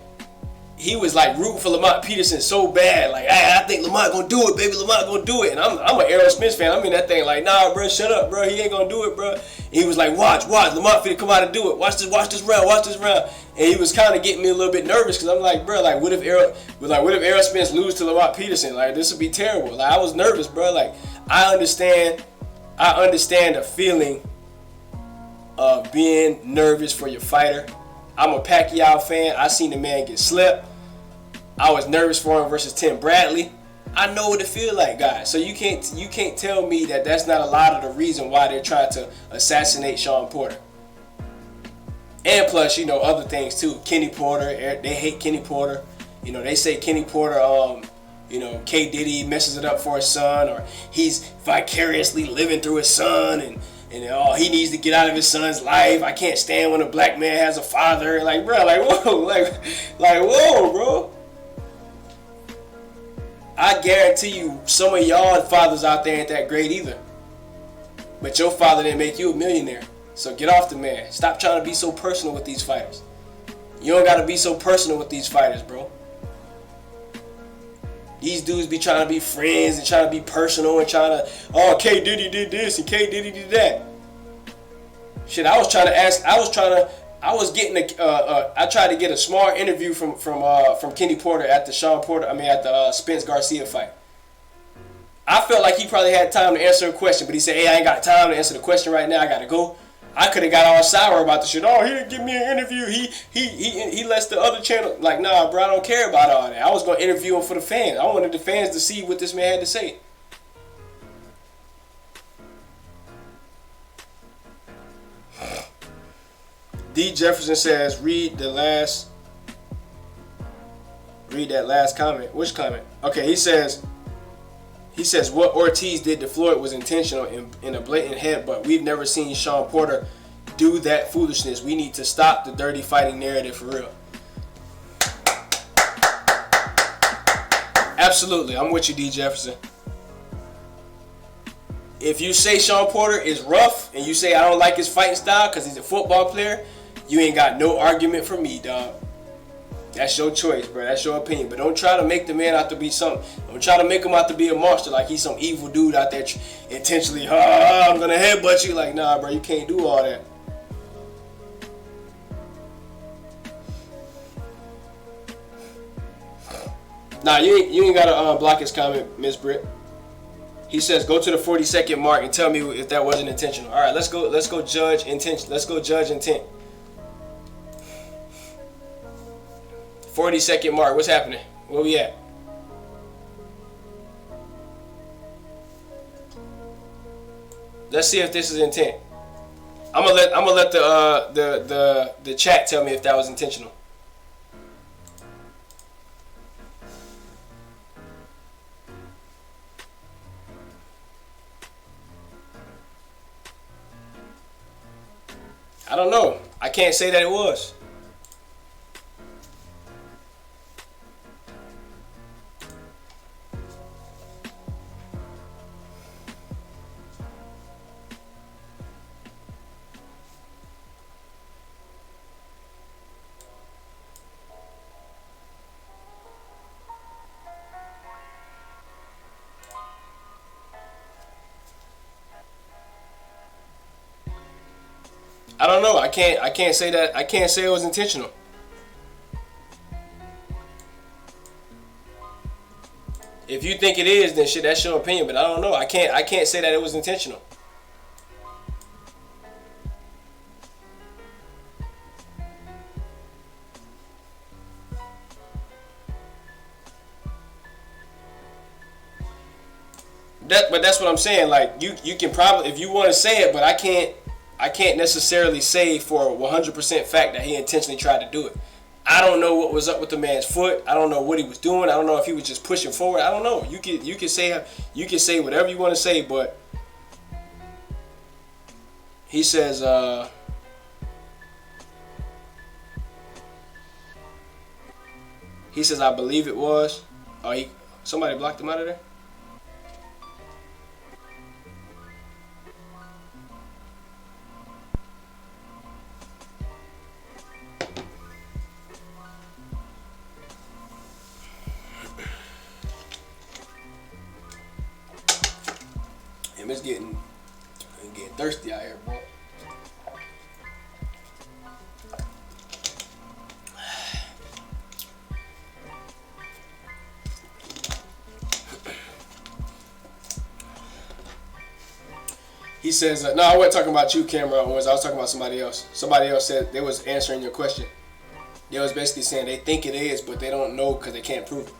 he was like rooting for Lamont Peterson so bad, like I think Lamont gonna do it, baby. Lamont gonna do it. And I'm an Errol Spence fan. I'm in that thing like, nah, bro, shut up, bro. He ain't gonna do it, bro. And he was like, watch, Lamont finna come out and do it. Watch this round. And he was kind of getting me a little bit nervous because I'm like, bro, like what if Errol Spence lose to Lamont Peterson? Like this would be terrible. Like I was nervous, bro. Like I understand the feeling of being nervous for your fighter. I'm a Pacquiao fan. I seen the man get slept. I was nervous for him versus Tim Bradley. I know what it feels like, guys. So you can't tell me that that's not a lot of the reason why they're trying to assassinate Shawn Porter. And plus, you know, other things too. Kenny Porter, they hate Kenny Porter. You know, they say Kenny Porter K. Diddy messes it up for his son, or he's vicariously living through his son, and he needs to get out of his son's life. I can't stand when a black man has a father. Like, bro, like, whoa, like whoa, bro. I guarantee you, some of y'all fathers out there ain't that great either. But your father didn't make you a millionaire. So get off the man. Stop trying to be so personal with these fighters. You don't gotta be so personal with these fighters, bro. These dudes be trying to be friends and trying to be personal and trying to, oh, K. Diddy did this and K. Diddy did that. Shit, I tried to get a small interview from Kenny Porter at the Spence Garcia fight. I felt like he probably had time to answer a question, but he said, hey, I ain't got time to answer the question right now. I gotta go. I could have got all sour about the shit. Oh, he didn't give me an interview. He lets the other channel. Like, nah, bro, I don't care about all that. I was going to interview him for the fans. I wanted the fans to see what this man had to say. D. Jefferson says, read that last comment. Which comment? Okay, he says, what Ortiz did to Floyd was intentional in a blatant headbutt. We've never seen Shawn Porter do that foolishness. We need to stop the dirty fighting narrative for real. Absolutely. I'm with you, D. Jefferson. If you say Shawn Porter is rough and you say I don't like his fighting style because he's a football player, you ain't got no argument from me, dog. That's your choice, bro. That's your opinion. But don't try to make the man out to be something. Don't try to make him out to be a monster like he's some evil dude out there intentionally, I'm going to headbutt you. Like, nah, bro, you can't do all that. Nah, you ain't got to block his comment, Miss Britt. He says, go to the 40-second mark and tell me if that wasn't intentional. All right, let's go judge intention. Let's go judge intent. 40-second mark. What's happening? Where we at? Let's see if this is intent. I'm gonna let the chat tell me if that was intentional. I don't know. I can't say that it was. I don't know. I can't say that. I can't say it was intentional. If you think it is, then shit, that's your opinion. But I don't know. I can't say that it was intentional. But that's what I'm saying. Like you can probably, if you want to say it, but I can't necessarily say for a 100% fact that he intentionally tried to do it. I don't know what was up with the man's foot. I don't know what he was doing. I don't know if he was just pushing forward. I don't know. You can say whatever you want to say, but he says I believe it was. Oh, somebody blocked him out of there. It's getting thirsty out here, boy. He says, no, I wasn't talking about you, Camera Owens. I was talking about somebody else. Somebody else said they was answering your question. They was basically saying they think it is, but they don't know because they can't prove it.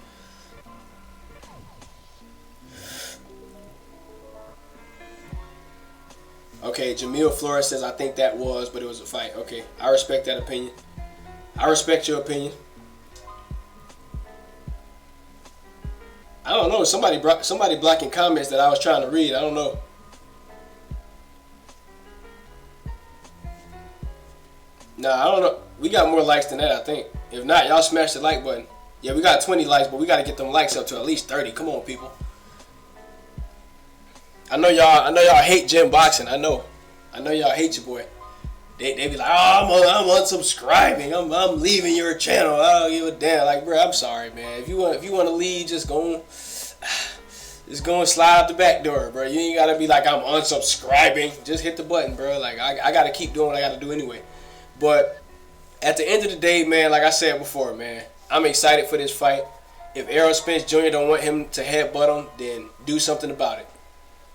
Okay, Jamil Flores says, I think that was, but it was a fight. Okay, I respect that opinion. I respect your opinion. I don't know. Somebody blocking comments that I was trying to read. I don't know. Nah, I don't know. We got more likes than that, I think. If not, y'all smash the like button. Yeah, we got 20 likes, but we got to get them likes up to at least 30. Come on, people. I know y'all hate gym boxing. I know y'all hate your boy. They be like, oh, I'm unsubscribing. I'm leaving your channel. I don't give a damn. Like, bro, I'm sorry, man. If you want to leave, just go and slide out the back door, bro. You ain't gotta be like, I'm unsubscribing. Just hit the button, bro. Like, I gotta keep doing what I gotta do anyway. But at the end of the day, man, like I said before, man, I'm excited for this fight. If Errol Spence Jr. don't want him to headbutt him, then do something about it.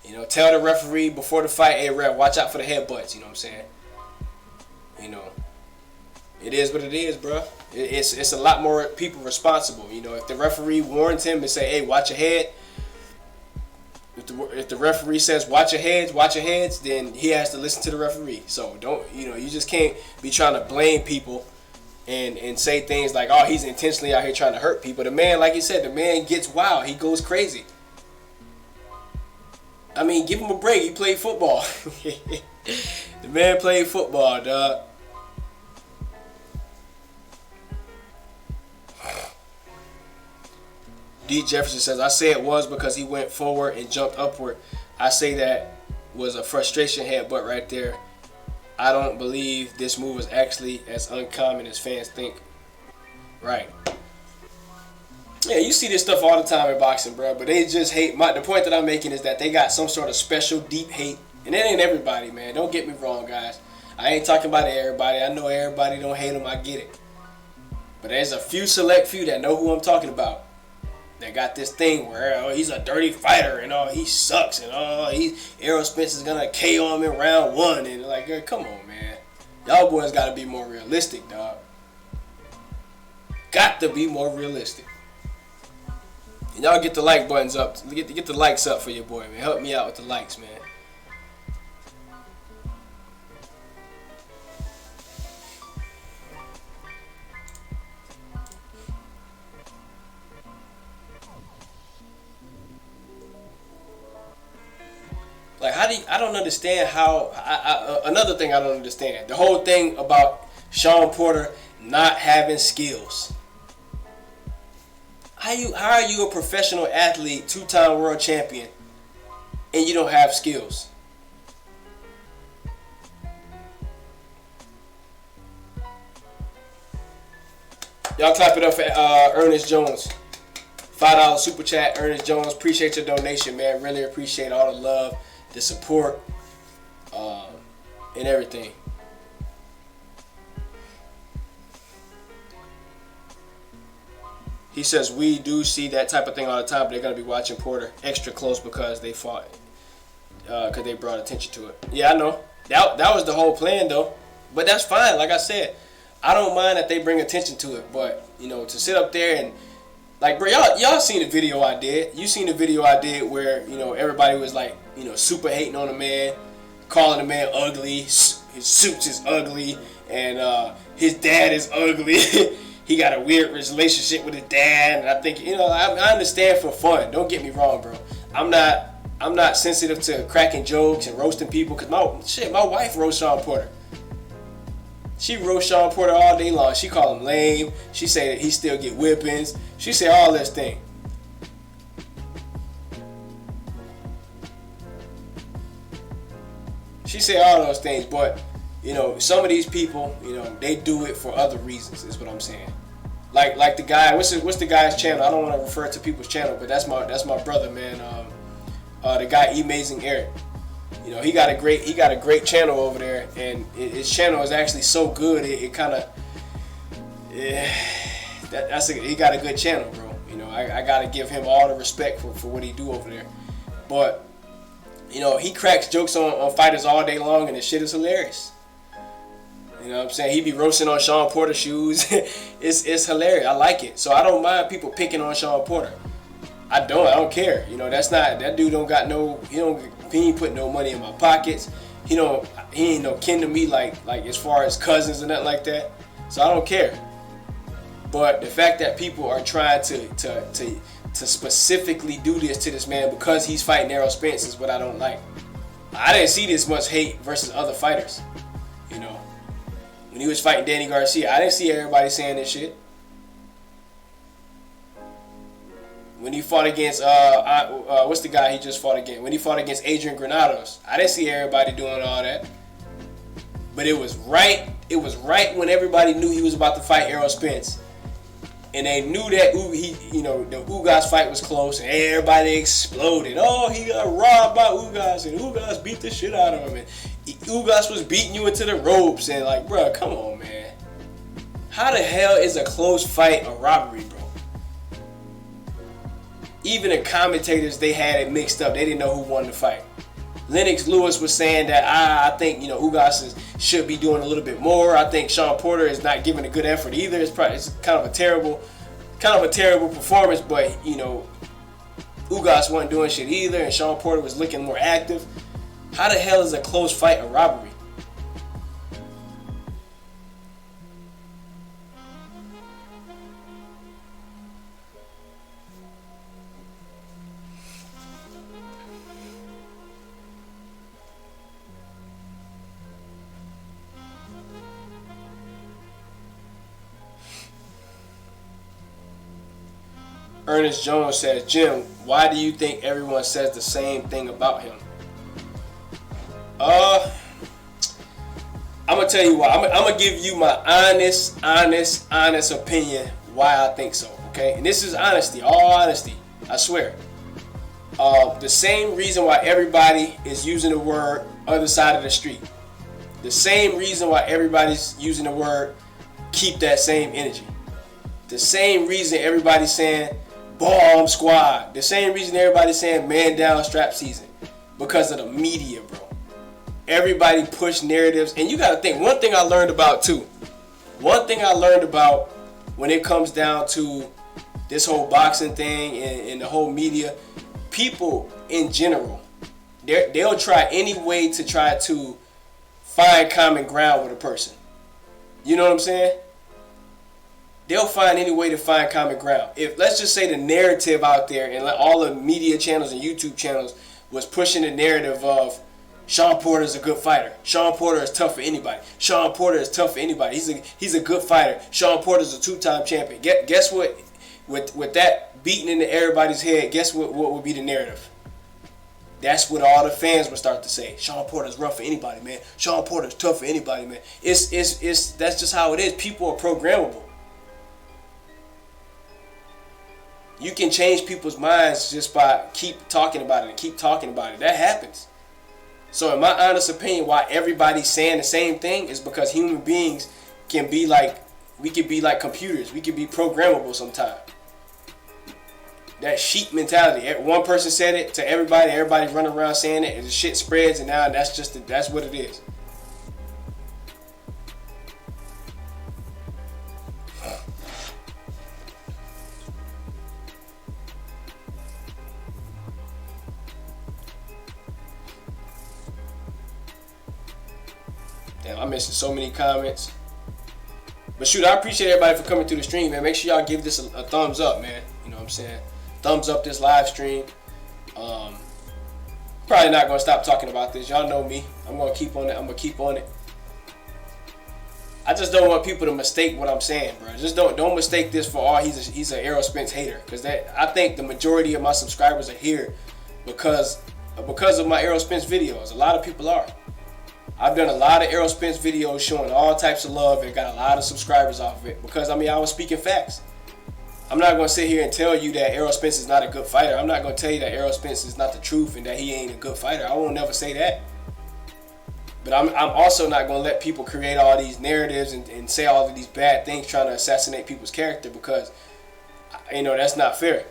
You know, tell the referee before the fight, hey, ref, watch out for the headbutts. You know what I'm saying? You know, it is what it is, bro. It's a lot more people responsible. You know, if the referee warns him and say, hey, watch your head. If the referee says watch your heads, then he has to listen to the referee. So you just can't be trying to blame people and say things like, oh, he's intentionally out here trying to hurt people. The man, like you said, the man gets wild. He goes crazy. I mean, give him a break. He played football. The man played football, dog. D. Jefferson says, I say it was because he went forward and jumped upward. I say that was a frustration headbutt right there. I don't believe this move is actually as uncommon as fans think. Right. Yeah, you see this stuff all the time in boxing, bro. But they just hate. The point that I'm making is that they got some sort of special deep hate. And it ain't everybody, man. Don't get me wrong, guys. I ain't talking about everybody. I know everybody don't hate him. I get it. But there's a select few that know who I'm talking about. They got this thing where he's a dirty fighter and he sucks and Errol Spence is gonna KO him in round 1 and like, come on, man, y'all boys gotta be more realistic, dog. Got to be more realistic. And y'all get the like buttons up, get the likes up for your boy, man. Help me out with the likes, man. Like, I don't understand how. Another thing I don't understand, the whole thing about Shawn Porter not having skills. How are you a professional athlete, 2-time world champion, and you don't have skills? Y'all clap it up for Ernest Jones. $5 super chat, Ernest Jones. Appreciate your donation, man. Really appreciate all the love, the support, and everything. He says we do see that type of thing all the time, but they're gonna be watching Porter extra close because they fought, because they brought attention to it. Yeah, I know. That was the whole plan, though. But that's fine. Like I said, I don't mind that they bring attention to it. But to sit up there and like, bro, y'all seen the video I did. You seen the video I did where everybody was like, super hating on the man, calling the man ugly. His suits is ugly, and his dad is ugly. He got a weird relationship with his dad, and I think I understand for fun. Don't get me wrong, bro. I'm not sensitive to cracking jokes and roasting people, cause my wife roasts Shawn Porter. She roasts Shawn Porter all day long. She call him lame. She say that he still get whippings. She say all this thing. She say all those things, but some of these people, they do it for other reasons, is what I'm saying. Like the guy, what's the guy's channel? I don't want to refer to people's channel, but that's my brother, man. The guy Amazing Eric. He got a great channel over there, and his channel is actually so good. He got a good channel, bro. I gotta give him all the respect for what he do over there. But he cracks jokes on fighters all day long, and the shit is hilarious. You know what I'm saying? He be roasting on Shawn Porter shoes. It's hilarious. I like it. So I don't mind people picking on Shawn Porter. I don't care. That dude don't got he ain't putting no money in my pockets. He ain't no kin to me like as far as cousins and nothing like that. So I don't care. But the fact that people are trying to to specifically do this to this man because he's fighting Errol Spence is what I don't like. I didn't see this much hate versus other fighters. You know, when he was fighting Danny Garcia, I didn't see everybody saying this shit. When he fought against what's the guy he just fought against? When he fought against Adrian Granados, I didn't see everybody doing all that. But it was right. It was right when everybody knew he was about to fight Errol Spence, and they knew that the Ugas fight was close, and everybody exploded. Oh, he got robbed by Ugas, and Ugas beat the shit out of him, and Ugas was beating you into the ropes, and like, bro, come on, man. How the hell is a close fight a robbery, bro? Even the commentators, they had it mixed up. They didn't know who won the fight. Lennox Lewis was saying that I think Ugas should be doing a little bit more. I think Shawn Porter is not giving a good effort either. It's kind of a terrible performance. But Ugas wasn't doing shit either, and Shawn Porter was looking more active. How the hell is a close fight a robbery? Ernest Jones says, Jim, why do you think everyone says the same thing about him? I'm gonna tell you why. I'm gonna give you my honest opinion why I think so. Okay, and this is honesty, all honesty. I swear. The same reason why everybody is using the word other side of the street. The same reason why everybody's using the word keep that same energy. The same reason everybody's saying bomb squad. The same reason everybody's saying man down strap season. Because of the media, bro. Everybody push narratives. And you gotta think, one thing I learned about when it comes down to this whole boxing thing and the whole media, people in general, they'll try any way to try to find common ground with a person. You know what I'm saying? They'll find any way to find common ground. If, let's just say, the narrative out there and all the media channels and YouTube channels was pushing the narrative of Shawn Porter is a good fighter. Shawn Porter is tough for anybody. Shawn Porter is tough for anybody. He's a good fighter. Shawn Porter's a two-time champion. Guess what? With that beating into everybody's head, guess what would be the narrative? That's what all the fans would start to say. Shawn Porter's rough for anybody, man. Shawn Porter's tough for anybody, man. That's just how it is. People are programmable. You can change people's minds just by keep talking about it and keep talking about it. That happens. So in my honest opinion, why everybody's saying the same thing is because human beings can be like, we can be like computers. We can be programmable sometimes. That sheep mentality. One person said it to everybody. Everybody running around saying it, and the shit spreads, and now that's what it is. Damn, I'm missing so many comments. But shoot, I appreciate everybody for coming through the stream, man. Make sure y'all give this a thumbs up, man. You know what I'm saying? Thumbs up this live stream. Probably not gonna stop talking about this. Y'all know me. I'm gonna keep on it. I'm gonna keep on it. I just don't want people to mistake what I'm saying, bro. Just don't mistake this for he's an Errol Spence hater, because I think the majority of my subscribers are here because of my Errol Spence videos. A lot of people are. I've done a lot of Errol Spence videos showing all types of love and got a lot of subscribers off of it because, I was speaking facts. I'm not going to sit here and tell you that Errol Spence is not a good fighter. I'm not going to tell you that Errol Spence is not the truth and that he ain't a good fighter. I won't never say that. But I'm also not going to let people create all these narratives and say all of these bad things trying to assassinate people's character because, that's not fair.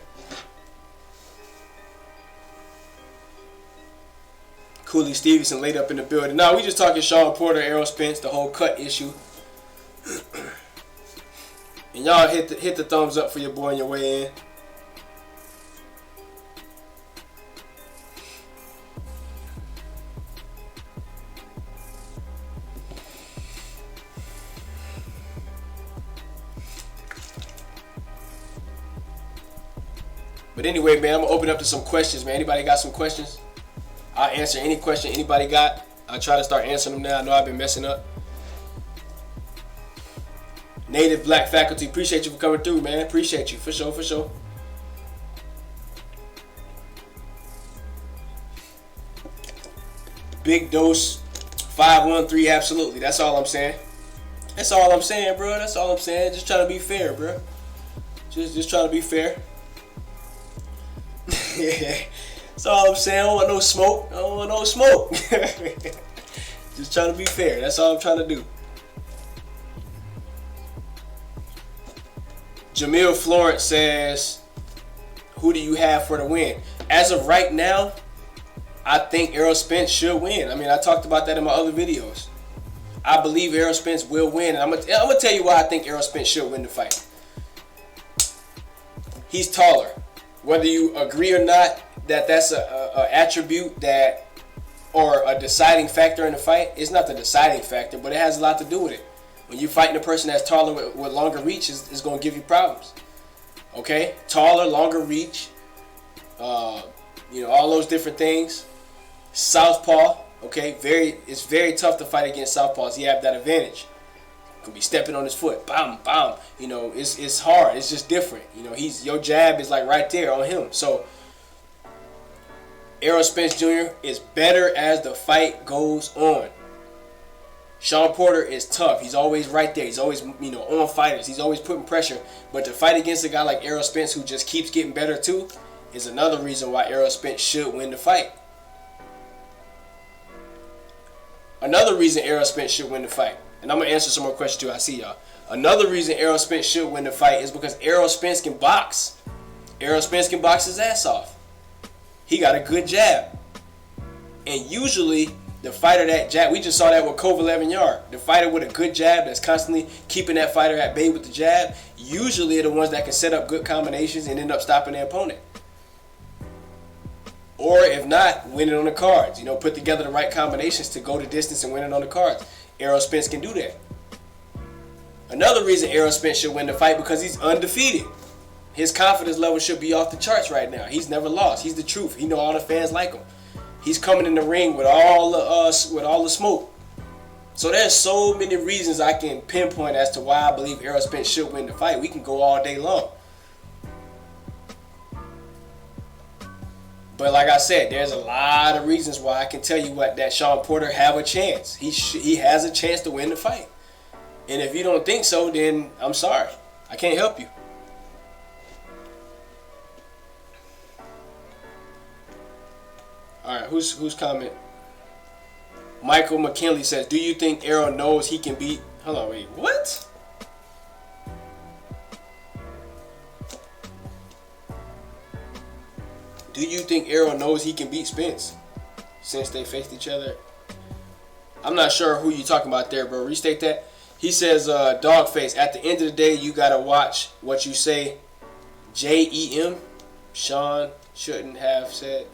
Cooley Stevenson laid up in the building. No, we just talking Shawn Porter, Errol Spence, the whole cut issue. And y'all hit the thumbs up for your boy on your way in. But anyway, man, I'm gonna open up to some questions, man. Anybody got some questions? I'll answer any question anybody got. I'll try to start answering them now. I know I've been messing up. Native Black Faculty, appreciate you for coming through, man. Appreciate you, for sure, for sure. Big Dose 513, absolutely. That's all I'm saying. That's all I'm saying, bro. That's all I'm saying. Just trying to be fair, bro. Just trying to be fair. That's all I'm saying. I don't want no smoke. I don't want no smoke. Just trying to be fair. That's all I'm trying to do. Jamil Florence says, who do you have for the win? As of right now, I think Errol Spence should win. I mean, I talked about that in my other videos. I believe Errol Spence will win. And I'm gonna tell you why I think Errol Spence should win the fight. He's taller. Whether you agree or not that that's a attribute that, or a deciding factor in the fight, it's not the deciding factor, but it has a lot to do with it. When you're fighting a person that's taller with longer reach, is going to give you problems. Okay? Taller, longer reach, all those different things. Southpaw, okay? It's very tough to fight against southpaws. You have that advantage. Could be stepping on his foot, bam, bam. It's hard. It's just different. Your jab is like right there on him. So Errol Spence Jr. is better as the fight goes on. Shawn Porter is tough. He's always right there. He's always, on fighters. He's always putting pressure. But to fight against a guy like Errol Spence, who just keeps getting better too, is another reason why Errol Spence should win the fight. Another reason Errol Spence should win the fight, and I'm going to answer some more questions too. I see y'all. Another reason Errol Spence should win the fight is because Errol Spence can box. Errol Spence can box his ass off. He got a good jab. And usually, the fighter that jab, we just saw that with Kovalev and Yard. The fighter with a good jab that's constantly keeping that fighter at bay with the jab, usually are the ones that can set up good combinations and end up stopping their opponent. Or if not, win it on the cards. Put together the right combinations to go the distance and win it on the cards. Errol Spence can do that. Another reason Errol Spence should win the fight, because he's undefeated. His confidence level should be off the charts right now. He's never lost. He's the truth. He know all the fans like him. He's coming in the ring with all the smoke. So there's so many reasons I can pinpoint as to why I believe Errol Spence should win the fight. We can go all day long. But like I said, there's a lot of reasons why I can tell you that Shawn Porter have a chance. He has a chance to win the fight. And if you don't think so, then I'm sorry. I can't help you. All right, who's comment? Michael McKinley says, do you think Errol knows he can beat... Hold on, wait, what? Do you think Errol knows he can beat Spence since they faced each other? I'm not sure who you're talking about there, bro. Restate that. He says, Dogface, at the end of the day, you got to watch what you say. J-E-M? Shawn shouldn't have said...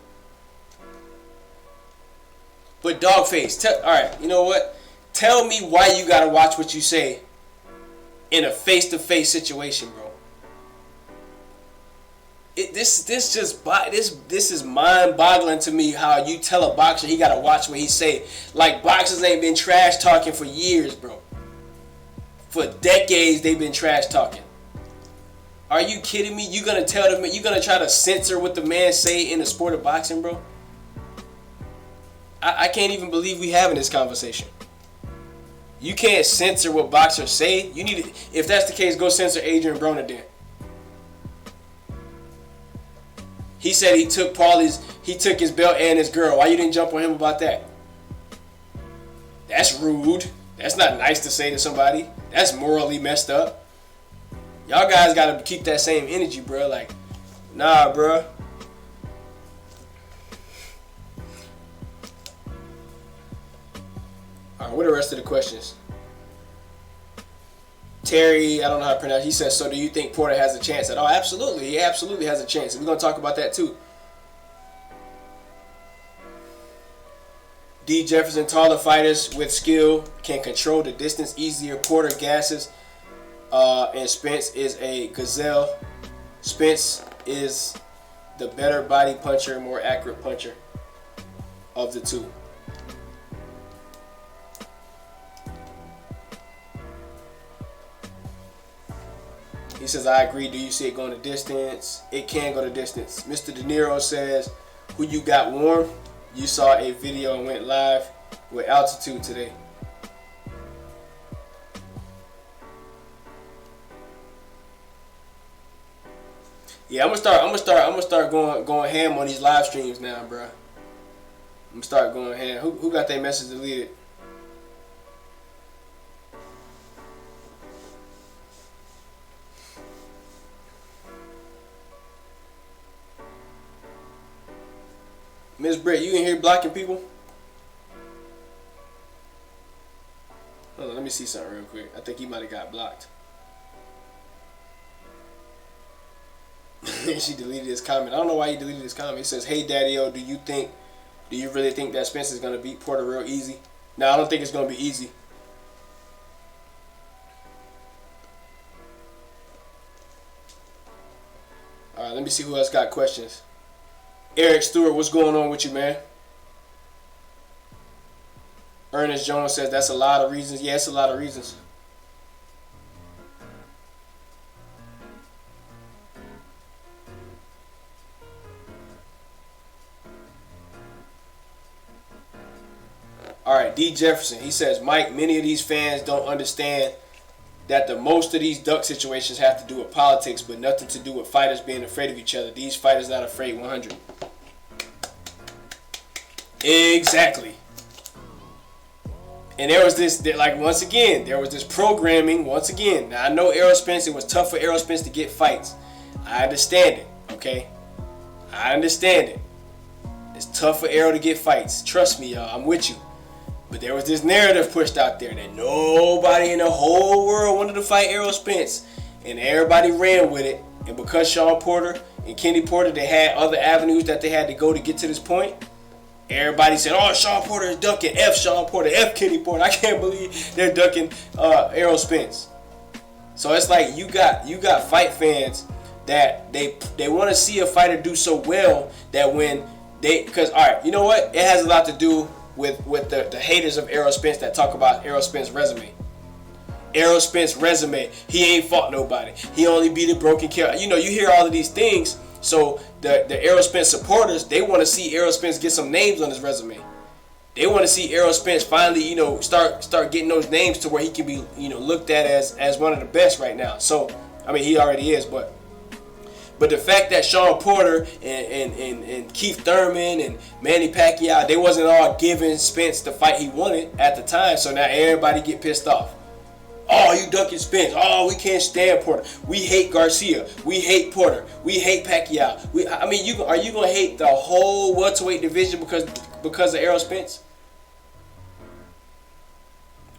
But Dogface, alright, you know what? Tell me why you gotta watch what you say in a face-to-face situation, bro. This is mind-boggling to me how you tell a boxer he gotta watch what he say. Like boxers ain't been trash talking for years, bro. For decades they've been trash talking. Are you kidding me? You gonna tell them? You gonna try to censor what the man say in the sport of boxing, bro? I can't even believe we having this conversation. You can't censor what boxers say. You need to, if that's the case, go censor Adrian Broner then. He said he took his belt and his girl. Why you didn't jump on him about that? That's rude. That's not nice to say to somebody. That's morally messed up. Y'all guys gotta keep that same energy, bro. Like, nah, bro. Alright, what are the rest of the questions? Terry, I don't know how to pronounce it. He says, so do you think Porter has a chance at all? Absolutely. He absolutely has a chance. And we're going to talk about that too. D. Jefferson, taller fighters with skill can control the distance easier. Porter gasses, and Spence is a gazelle. Spence is the better body puncher, more accurate puncher of the two. He says, I agree. Do you see it going to distance? It can go to distance. Mr. De Niro says, who you got warm? You saw a video and went live with Altitude today. Yeah, I'm gonna start going ham on these live streams now, bro. I'm gonna start going ham. Who got their message deleted? Miss Britt, you in here blocking people? Hold on, let me see something real quick. I think he might have got blocked. She deleted his comment. I don't know why he deleted his comment. He says, hey Daddy-O, do you really think that Spence is going to beat Porter real easy? No, I don't think it's going to be easy. Alright, let me see who else got questions. Eric Stewart, what's going on with you, man? Ernest Jones says that's a lot of reasons. Yeah, it's a lot of reasons. Alright, D. Jefferson, he says, Mike, many of these fans don't understand that the most of these duck situations have to do with politics, but nothing to do with fighters being afraid of each other. These fighters not afraid 100. Exactly. And there was this, like, once again, there was this programming, once again. Now, I know Errol Spence, it was tough for Errol Spence to get fights. I understand it, okay? I understand it. It's tough for Errol to get fights. Trust me, y'all, I'm with you. But there was this narrative pushed out there that nobody in the whole world wanted to fight Errol Spence. And everybody ran with it. And because Shawn Porter and Kenny Porter, they had other avenues that they had to go to get to this point. Everybody said, oh, Shawn Porter is ducking. F Shawn Porter, F Kenny Porter. I can't believe they're ducking Errol Spence. So it's like you got fight fans that they want to see a fighter do so well that when they, because, all right, you know what? It has a lot to do with the haters of Errol Spence that talk about Errol Spence's resume. Errol Spence's resume, he ain't fought nobody. He only beat a broken character. You know, you hear all of these things. So the Errol Spence supporters, they want to see Errol Spence get some names on his resume. They want to see Errol Spence finally, you know, start getting those names to where he can be, you know, looked at as one of the best right now. So, I mean, he already is, but the fact that Shawn Porter and Keith Thurman and Manny Pacquiao, they wasn't all giving Spence the fight he wanted at the time. So now everybody get pissed off. Oh, you ducking Spence. Oh, we can't stand Porter. We hate Garcia. We hate Porter. We hate Pacquiao. I mean, are you gonna hate the whole welterweight division because of Errol Spence?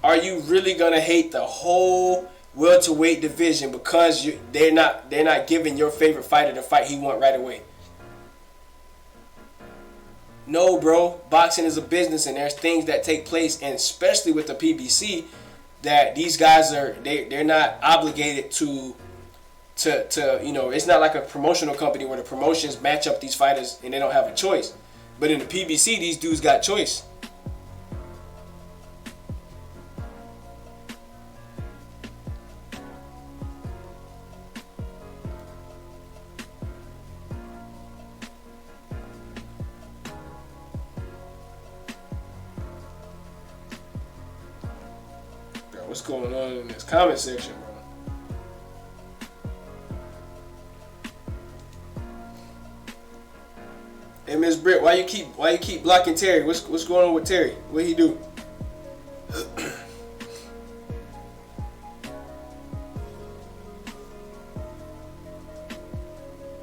Are you really gonna hate the whole welterweight division because they're not giving your favorite fighter the fight he want right away? No, bro. Boxing is a business, and there's things that take place, and especially with the PBC, that these guys they're not obligated to you know, it's not like a promotional company where the promotions match up these fighters and they don't have a choice. But in the PBC, these dudes got choice. What's going on in this comment section, bro? Hey, Miss Britt, why you keep blocking Terry? What's going on with Terry? What he do?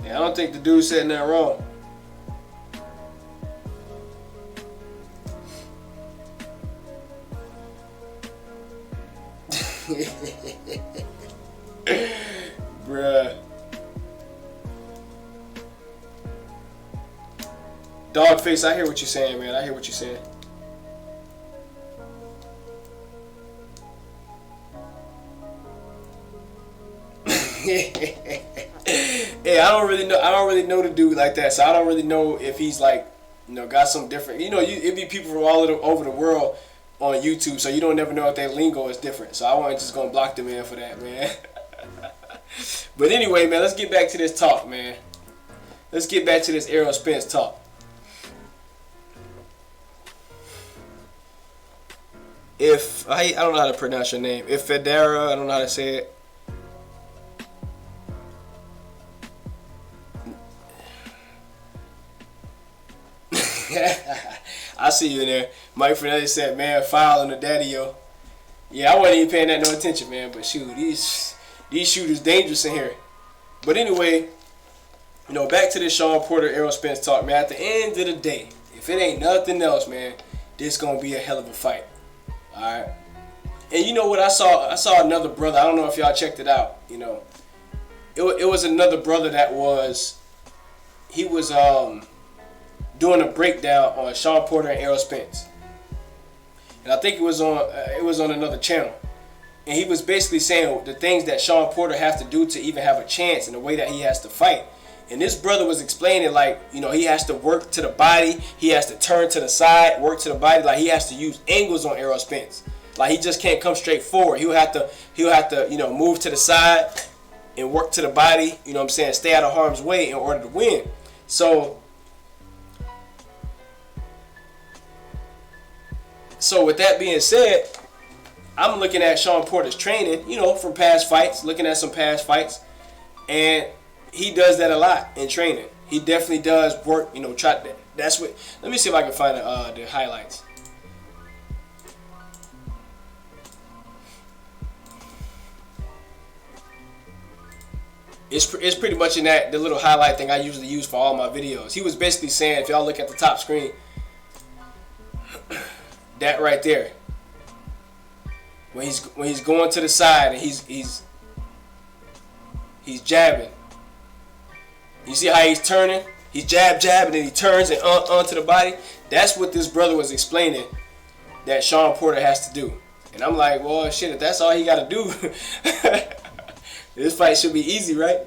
Yeah, I don't think the dude said nothing wrong. Bruh. Dogface, I hear what you're saying, man. I hear what you're saying. Yeah, I don't really know. I don't really know the dude like that, so I don't really know if he's like, got some different. It be people from all over the world on YouTube, so you don't never know if their lingo is different. So I wasn't just gonna block the man for that, man. But anyway, man, let's get back to this talk, man. Let's get back to this Errol Spence talk. I don't know how to pronounce your name. If Federa, I don't know how to say it. I see you in there. Mike Fernandez said, man, foul on the daddy-o. Yeah, I wasn't even paying that no attention, man. But shoot, these shooters dangerous in here. But anyway, back to this Shawn Porter, Errol Spence talk, man. At the end of the day, if it ain't nothing else, man, this gonna be a hell of a fight. All right. And you know what? I saw another brother. I don't know if y'all checked it out. It was another brother that was doing a breakdown on Shawn Porter and Errol Spence, and I think it was on another channel, and he was basically saying the things that Shawn Porter has to do to even have a chance, and the way that he has to fight. And this brother was explaining, like, he has to work to the body, he has to turn to the side, work to the body, like he has to use angles on Errol Spence. Like he just can't come straight forward. He'll have to move to the side and work to the body, stay out of harm's way in order to win. So with that being said, I'm looking at Shawn Porter's training, from past fights, looking at some past fights, and he does that a lot in training. He definitely does work, that's what. Let me see if I can find the highlights. It's pretty much in the little highlight thing I usually use for all my videos. He was basically saying, if y'all look at the top screen, that right there, when he's going to the side and he's jabbing. You see how he's turning? He jab, and then he turns and onto the body. That's what this brother was explaining that Shawn Porter has to do. And I'm like, well, shit, if that's all he got to do, this fight should be easy, right?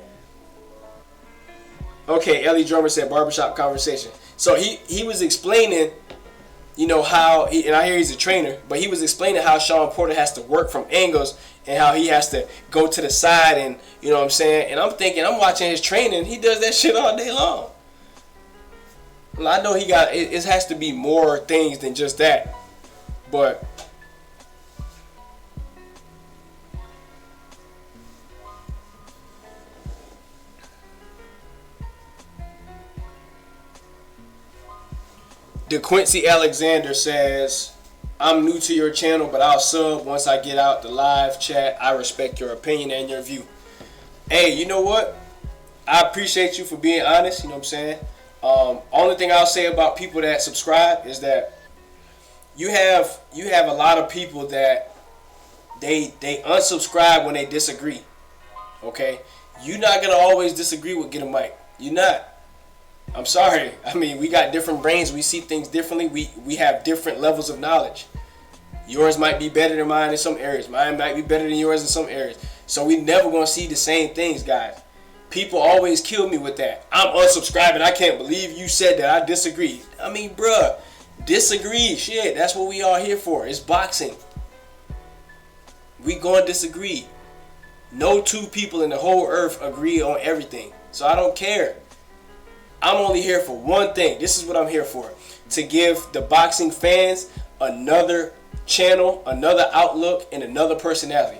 Okay, Ellie Drummer said barbershop conversation. So he was explaining, how, and I hear he's a trainer, but he was explaining how Shawn Porter has to work from angles and how he has to go to the side, and and I'm thinking, I'm watching his training, he does that shit all day long. Well, I know it has to be more things than just that, but DeQuincy Alexander says, I'm new to your channel, but I'll sub once I get out the live chat. I respect your opinion and your view. Hey, you know what? I appreciate you for being honest, only thing I'll say about people that subscribe is that you have a lot of people that they unsubscribe when they disagree. Okay? You're not gonna always disagree with Get a Mic. You're not. I'm sorry. I mean, we got different brains. We see things differently. We have different levels of knowledge. Yours might be better than mine in some areas. Mine might be better than yours in some areas. So we never going to see the same things, guys. People always kill me with that. I'm unsubscribing. I can't believe you said that. I disagree. I mean, bruh, disagree. Shit, that's what we all here for. It's boxing. We going to disagree. No two people in the whole earth agree on everything. So I don't care. I'm only here for one thing. This is what I'm here for. To give the boxing fans another channel, another outlook, and another personality.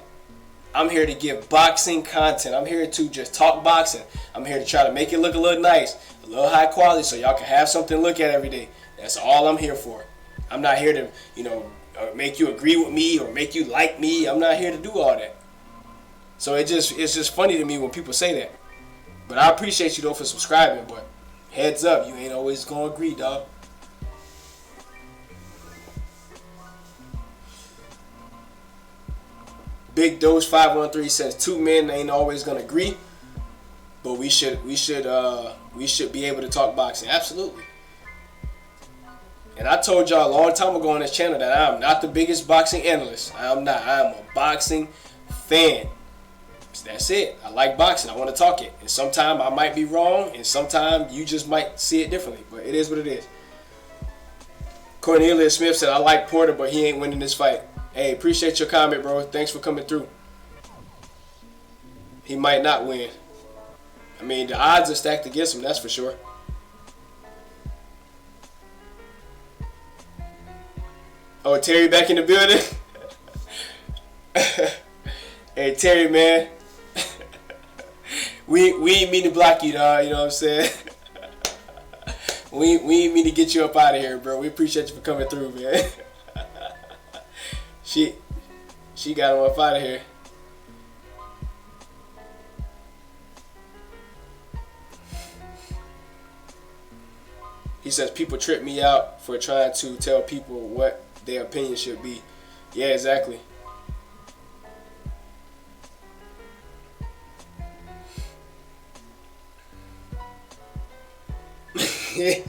I'm here to give boxing content. I'm here to just talk boxing. I'm here to try to make it look a little nice, a little high quality, so y'all can have something to look at every day. That's all I'm here for. I'm not here to, make you agree with me or make you like me. I'm not here to do all that. So it's just funny to me when people say that. But I appreciate you though for subscribing, but heads up, you ain't always gonna agree, dog. Big Dose 513 says 2 men ain't always gonna agree, but we should be able to talk boxing. Absolutely. And I told y'all a long time ago on this channel that I'm not the biggest boxing analyst. I'm not. I'm a boxing fan. That's it. I like boxing. I want to talk it. And sometimes I might be wrong, and sometimes you just might see it differently. But it is what it is. Cornelius Smith said, I like Porter, but he ain't winning this fight. Hey, appreciate your comment, bro. Thanks for coming through. He might not win. I mean, the odds are stacked against him, that's for sure. Oh, Terry back in the building? Hey, Terry, man. we ain't mean to block you, dog. You know what I'm saying? we ain't mean to get you up out of here, bro. We appreciate you for coming through, man. she got him up out of here. He says people trip me out for trying to tell people what their opinion should be. Yeah, exactly. Hey,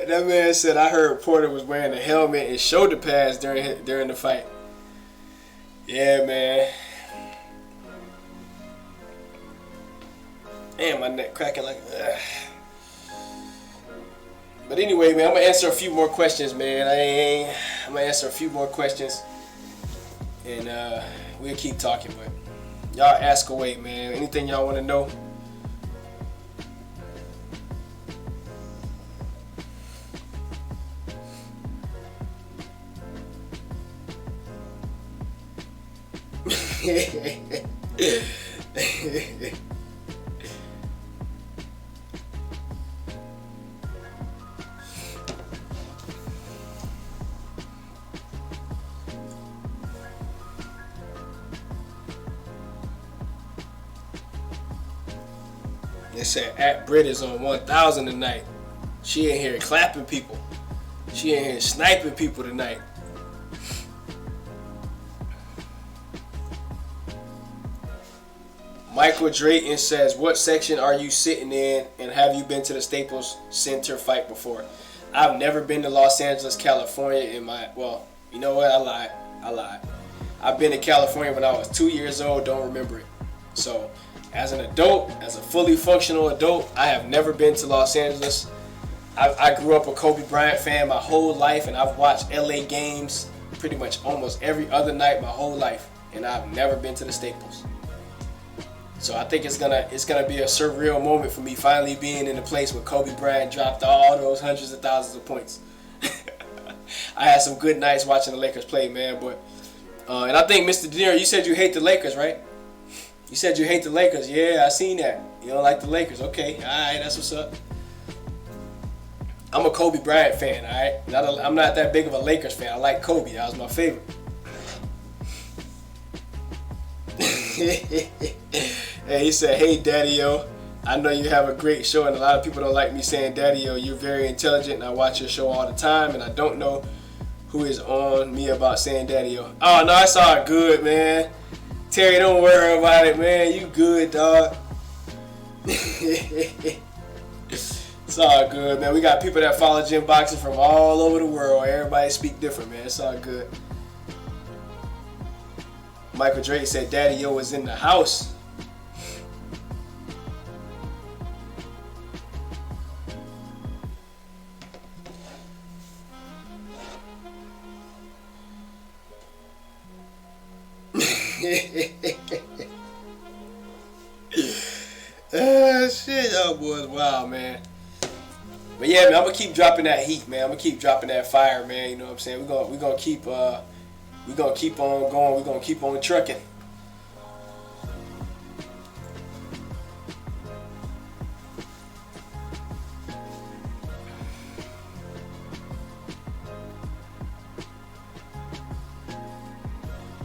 that man said I heard Porter was wearing a helmet and shoulder pads during the fight. Yeah, man. Damn, my neck cracking like. But anyway, man, I'm gonna answer a few more questions, man. I'm gonna answer a few more questions, and we'll keep talking. But y'all ask away, man. Anything y'all want to know? They said at Brit is on 1,000 tonight. She in here clapping people. She in here sniping people tonight. Michael Drayton says, what section are you sitting in, and have you been to the Staples Center fight before? I've never been to Los Angeles, California well, you know what? I lied. I've been to California when I was 2 years old, don't remember it. So, as an adult, as a fully functional adult, I have never been to Los Angeles. I grew up a Kobe Bryant fan my whole life, and I've watched LA games pretty much almost every other night my whole life, and I've never been to the Staples. So I think it's gonna be a surreal moment for me finally being in a place where Kobe Bryant dropped all those hundreds of thousands of points. I had some good nights watching the Lakers play, man. But and I think Mr. De Niro, you said you hate the Lakers, right? You said you hate the Lakers. Yeah, I seen that. You don't like the Lakers. Okay, all right, that's what's up. I'm a Kobe Bryant fan, all right? I'm not that big of a Lakers fan. I like Kobe. That was my favorite. Hey, he said, hey, Daddy-O, I know you have a great show, and a lot of people don't like me saying Daddy-O. You're very intelligent, and I watch your show all the time, and I don't know who is on me about saying Daddy-O. Oh, no, it's all good, man. Terry, don't worry about it, man. You good, dog. It's all good, man. We got people that follow gym boxing from all over the world. Everybody speak different, man. It's all good. Michael Drake said Daddy-O was in the house. Shit, y'all boys, wow, man. But yeah, man, I'm gonna keep dropping that heat, man. I'm gonna keep dropping that fire, man. You know what I'm saying? We're gonna keep on going. We're gonna keep on trucking.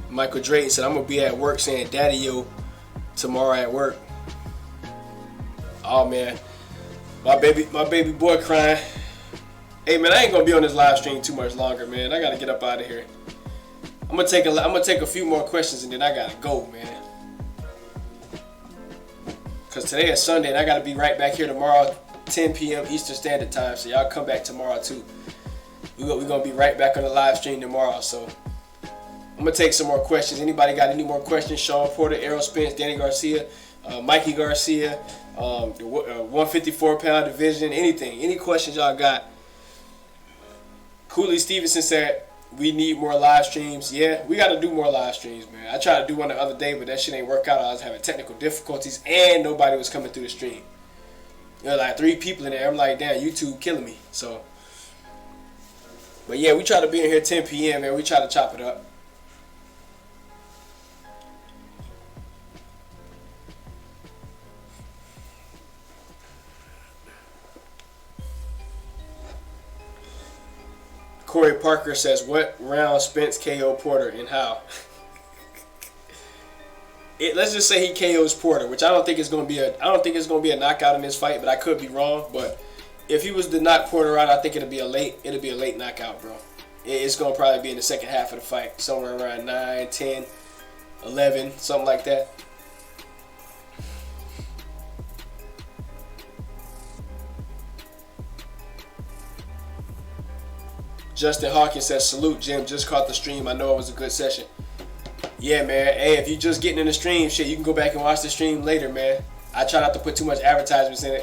Michael Drayton said, I'm gonna be at work saying Daddy-O tomorrow at work. Oh man, my baby boy crying. Hey man, I ain't gonna be on this live stream too much longer, man. I gotta get up out of here. I'm gonna take a few more questions and then I gotta go, man. Cause today is Sunday and I gotta be right back here tomorrow, 10 p.m. Eastern Standard Time. So y'all come back tomorrow too. We're gonna be right back on the live stream tomorrow. So I'm I'm gonna take some more questions. Anybody got any more questions? Shawn Porter, Errol Spence, Danny Garcia, Mikey Garcia, the 154-pound division, anything. Any questions y'all got? Cooley Stevenson said, we need more live streams. Yeah, we got to do more live streams, man. I tried to do one the other day, but that shit ain't work out. I was having technical difficulties, and nobody was coming through the stream. There were like 3 people in there. I'm like, damn, YouTube killing me. So, but yeah, we try to be in here 10 p.m., man. We try to chop it up. Corey Parker says, what round Spence KO Porter and how? Let's just say he KOs Porter, which I don't think it's gonna be a knockout in this fight, but I could be wrong. But if he was to knock Porter out, I think it'll be a late knockout, bro. It's gonna probably be in the second half of the fight, somewhere around 9, 10, 11, something like that. Justin Hawkins says, salute, Jim. Just caught the stream. I know it was a good session. Yeah, man. Hey, if you just getting in the stream, shit, you can go back and watch the stream later, man. I try not to put too much advertisements in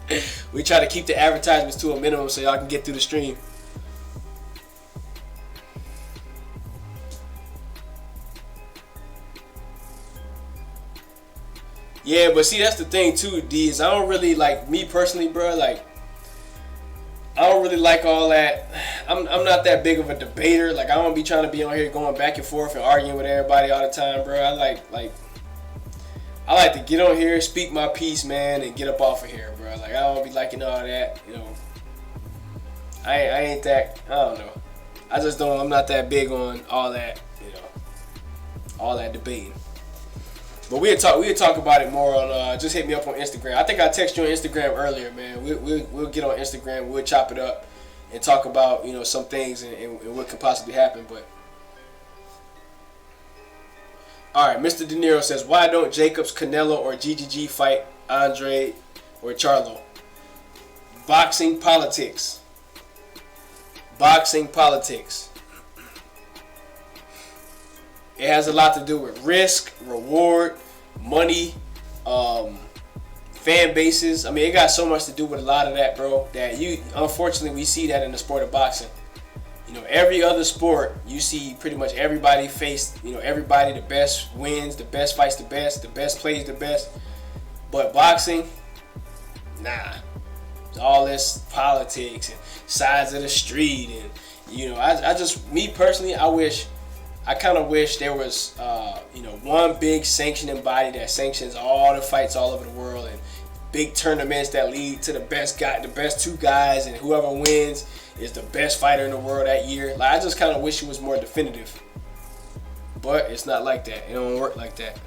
it. We try to keep the advertisements to a minimum so y'all can get through the stream. Yeah, but see, that's the thing, too, D, is I don't really, like, me personally, bro, like, I don't really like all that. I'm not that big of a debater. Like, I don't be trying to be on here going back and forth and arguing with everybody all the time, bro. I like to get on here, speak my piece, man, and get up off of here, bro. Like, I don't be liking all that, you know. I ain't that, I don't know. I just don't, I'm not that big on all that, you know, all that debating. But we'll talk about it more on, just hit me up on Instagram. I think I texted you on Instagram earlier, man. We'll get on Instagram, we'll chop it up and talk about, you know, some things and what could possibly happen. But all right, Mr. De Niro says, why don't Jacobs, Canelo, or GGG fight Andre or Charlo? Boxing politics. Boxing politics. It has a lot to do with risk, reward, money, fan bases. I mean, it got so much to do with a lot of that, bro, that unfortunately, we see that in the sport of boxing. You know, every other sport, you see pretty much everybody face, you know, everybody, the best wins, the best fights the best plays the best. But boxing, nah. It's all this politics and sides of the street. And, you know, I just, me personally, I kind of wish there was, you know, one big sanctioning body that sanctions all the fights all over the world and big tournaments that lead to the best 2 guys, and whoever wins is the best fighter in the world that year. Like, I just kind of wish it was more definitive, but it's not like that. It don't work like that.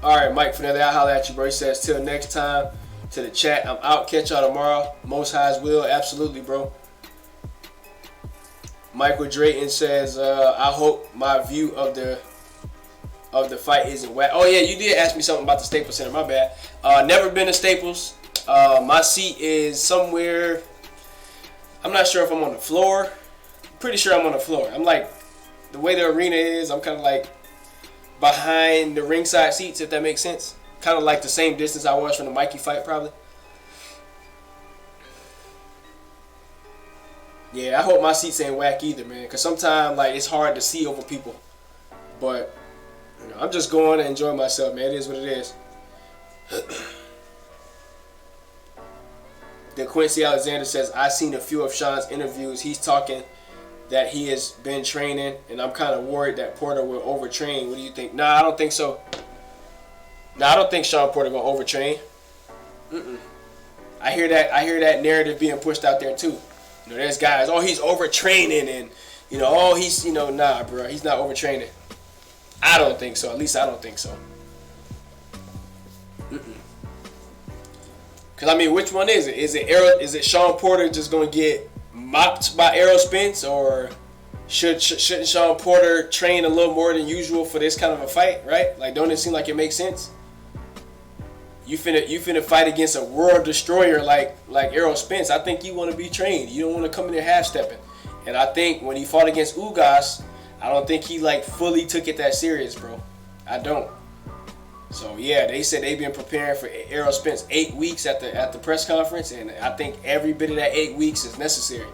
All right, Mike Finelli, I'll holler at you, bro. He says, till next time, to the chat. I'm out. Catch y'all tomorrow. Most highs will. Absolutely, bro. Michael Drayton says, I hope my view of the fight isn't whack. Oh, yeah, you did ask me something about the Staples Center. My bad. Never been to Staples. My seat is somewhere. I'm not sure if I'm on the floor. Pretty sure I'm on the floor. I'm like, the way the arena is, I'm kind of like behind the ringside seats, if that makes sense. Kind of like the same distance I was from the Mikey fight, probably. Yeah, I hope my seats ain't whack either, man. Because sometimes, like, it's hard to see over people. But, you know, I'm just going to enjoy myself, man. It is what it is. The Quincy Alexander says, I seen a few of Shawn's interviews. He's talking that he has been training, and I'm kind of worried that Porter will overtrain. What do you think? Nah, I don't think so. Nah, I don't think Shawn Porter gonna overtrain. I hear that narrative being pushed out there too. You know, there's guys, oh, he's overtraining, and you know, oh, he's, you know, nah, bro, he's not overtraining. I don't think so. At least I don't think so. Cause I mean, which one is it? Is it Shawn Porter just gonna get mopped by Errol Spence, or Shouldn't Shawn Porter train a little more than usual for this kind of a fight, right? Like, don't it seem like it makes sense? You finna fight against a world destroyer like Errol Spence. I think you want to be trained. You don't want to come in there half stepping. And I think when he fought against Ugas, I don't think he like fully took it that serious, bro. I don't. So yeah, they said they've been preparing for Errol Spence 8 weeks at the press conference, and I think every bit of that 8 weeks is necessary.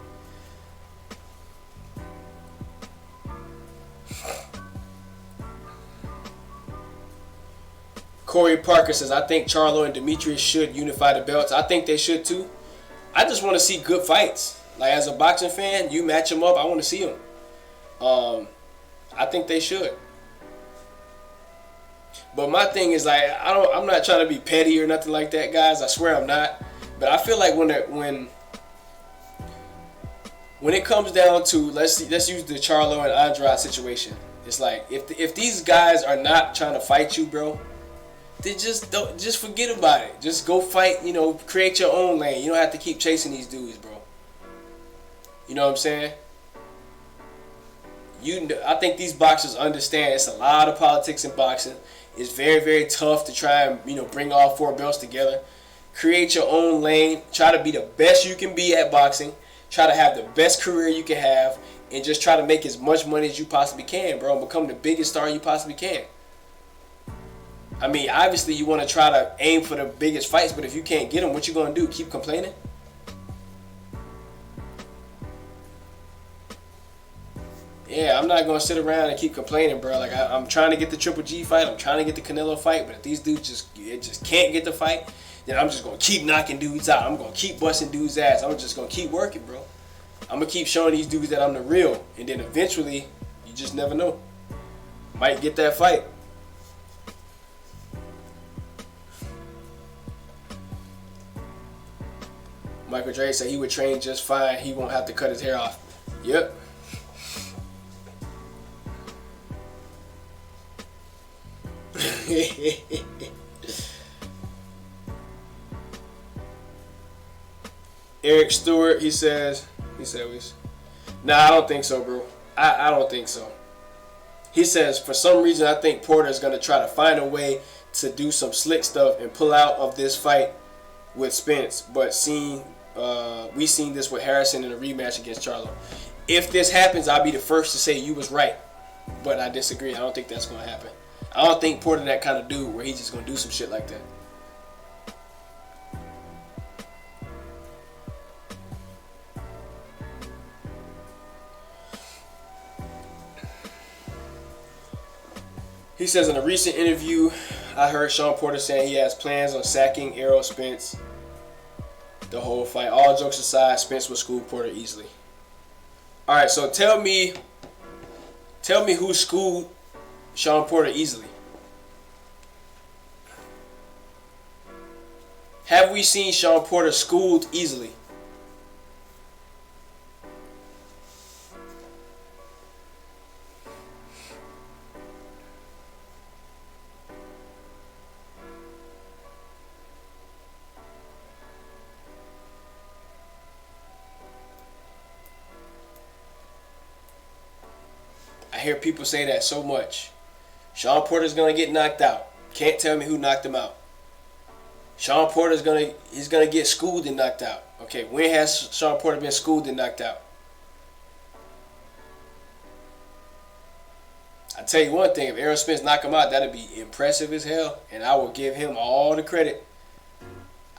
Corey Parker says, I think Charlo and Demetrius should unify the belts. I think they should too. I just want to see good fights. Like, as a boxing fan, you match them up, I want to see them. I think they should. But my thing is, like, I'm not trying to be petty or nothing like that, guys. I swear I'm not. But I feel like when it comes down to, let's use the Charlo and Andrade situation. It's like, if these guys are not trying to fight you, bro, then just forget about it. Just go fight, create your own lane. You don't have to keep chasing these dudes, bro. You know what I'm saying? I think these boxers understand it's a lot of politics in boxing. It's very, very tough to try and, bring all 4 belts together. Create your own lane. Try to be the best you can be at boxing. Try to have the best career you can have. And just try to make as much money as you possibly can, bro. And become the biggest star you possibly can. I mean, obviously you want to try to aim for the biggest fights, but if you can't get them, what you going to do? Keep complaining? Yeah, I'm not going to sit around and keep complaining, bro. Like, I'm trying to get the Triple G fight. I'm trying to get the Canelo fight. But if these dudes just can't get the fight, then I'm just going to keep knocking dudes out. I'm going to keep busting dudes' ass. I'm just going to keep working, bro. I'm going to keep showing these dudes that I'm the real. And then eventually, you just never know. Might get that fight. Michael Dre said he would train just fine. He won't have to cut his hair off. Yep. Eric Stewart, he says, nah, I don't think so, bro. I don't think so. He says, for some reason, I think Porter is going to try to find a way to do some slick stuff and pull out of this fight with Spence. But we seen this with Harrison in a rematch against Charlo. If this happens, I'll be the first to say you was right. But I disagree. I don't think that's going to happen. I don't think Porter that kind of dude where he's just going to do some shit like that. He says in a recent interview, I heard Shawn Porter saying he has plans on sacking Errol Spence the whole fight. All jokes aside, Spence will school Porter easily. All right, so tell me who schooled Shawn Porter easily. Have we seen Shawn Porter schooled easily? I hear people say that so much. Shawn Porter's gonna get knocked out. Can't tell me who knocked him out. Shawn Porter's gonna get schooled and knocked out. Okay, when has Shawn Porter been schooled and knocked out? I tell you one thing, if Errol Spence knock him out, that'd be impressive as hell, and I will give him all the credit.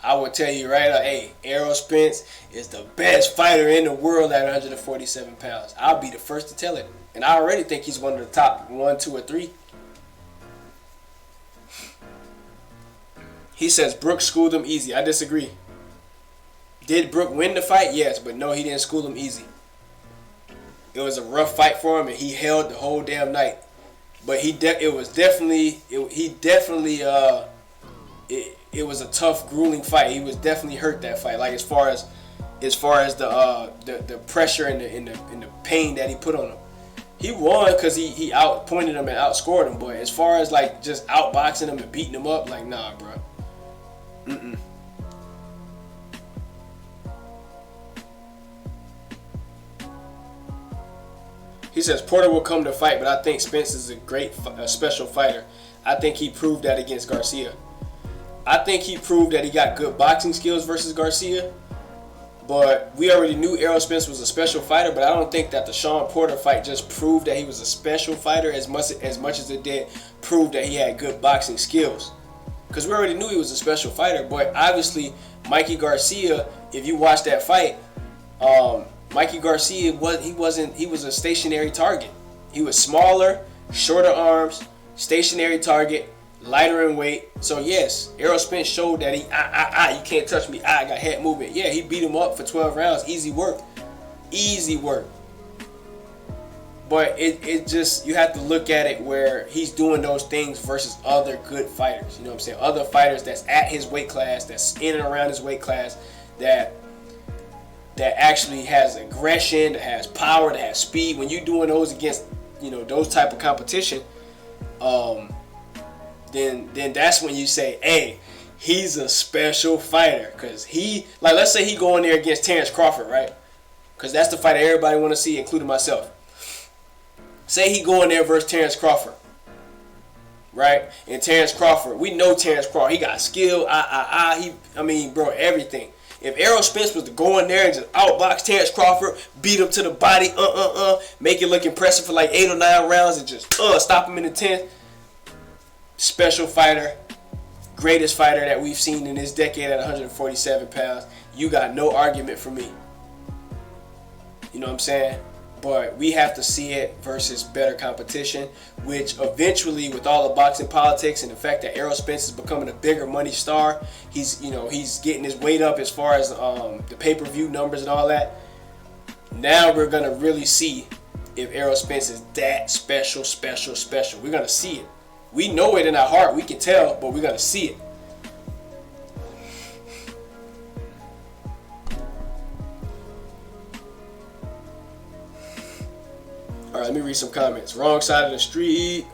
I will tell you right now, hey, Errol Spence is the best fighter in the world at 147 pounds. I'll be the first to tell it. And I already think he's one of the top 1, 2, or 3. He says Brooks schooled him easy. I disagree. Did Brooks win the fight? Yes, but no, he didn't school him easy. It was a rough fight for him, and he held the whole damn night. But it was a tough, grueling fight. He was definitely hurt that fight. Like as far as the pressure and the pain that he put on him. He won because he outpointed him and outscored him. But as far as like just outboxing him and beating him up, like nah, bro. says Porter will come to fight, but I think Spence is a special fighter. I think he proved that against Garcia. I think he proved that he got good boxing skills versus Garcia. But we already knew Errol Spence was a special fighter, but I don't think that the Shawn Porter fight just proved that he was a special fighter as much as it did prove that he had good boxing skills. Because we already knew he was a special fighter, but obviously Mikey Garcia, if you watch that fight, Mikey Garcia was a stationary target. He was smaller, shorter arms, stationary target, lighter in weight. So yes, Errol Spence showed that you can't touch me. I got head movement. Yeah, he beat him up for 12 rounds. Easy work. But it just, you have to look at it where he's doing those things versus other good fighters. You know what I'm saying? Other fighters that's at his weight class, that's in and around his weight class, that actually has aggression, that has power, that has speed. When you're doing those against, those type of competition, then that's when you say, hey, he's a special fighter. Because let's say he go in there against Terrence Crawford, right? Because that's the fight that everybody want to see, including myself. Say he go in there versus Terrence Crawford, right? And Terrence Crawford, we know Terrence Crawford, he got skill, everything. If Errol Spence was to go in there and just outbox Terrence Crawford, beat him to the body, make it look impressive for like 8 or 9 rounds and just stop him in the 10th, special fighter, greatest fighter that we've seen in this decade at 147 pounds. You got no argument for me. You know what I'm saying? But we have to see it versus better competition, which eventually, with all the boxing politics and the fact that Errol Spence is becoming a bigger money star, he's getting his weight up as far as the pay-per-view numbers and all that. Now we're gonna really see if Errol Spence is that special. We're gonna see it. We know it in our heart. We can tell, but we're gonna see it. All right, let me read some comments. Wrong side of the street.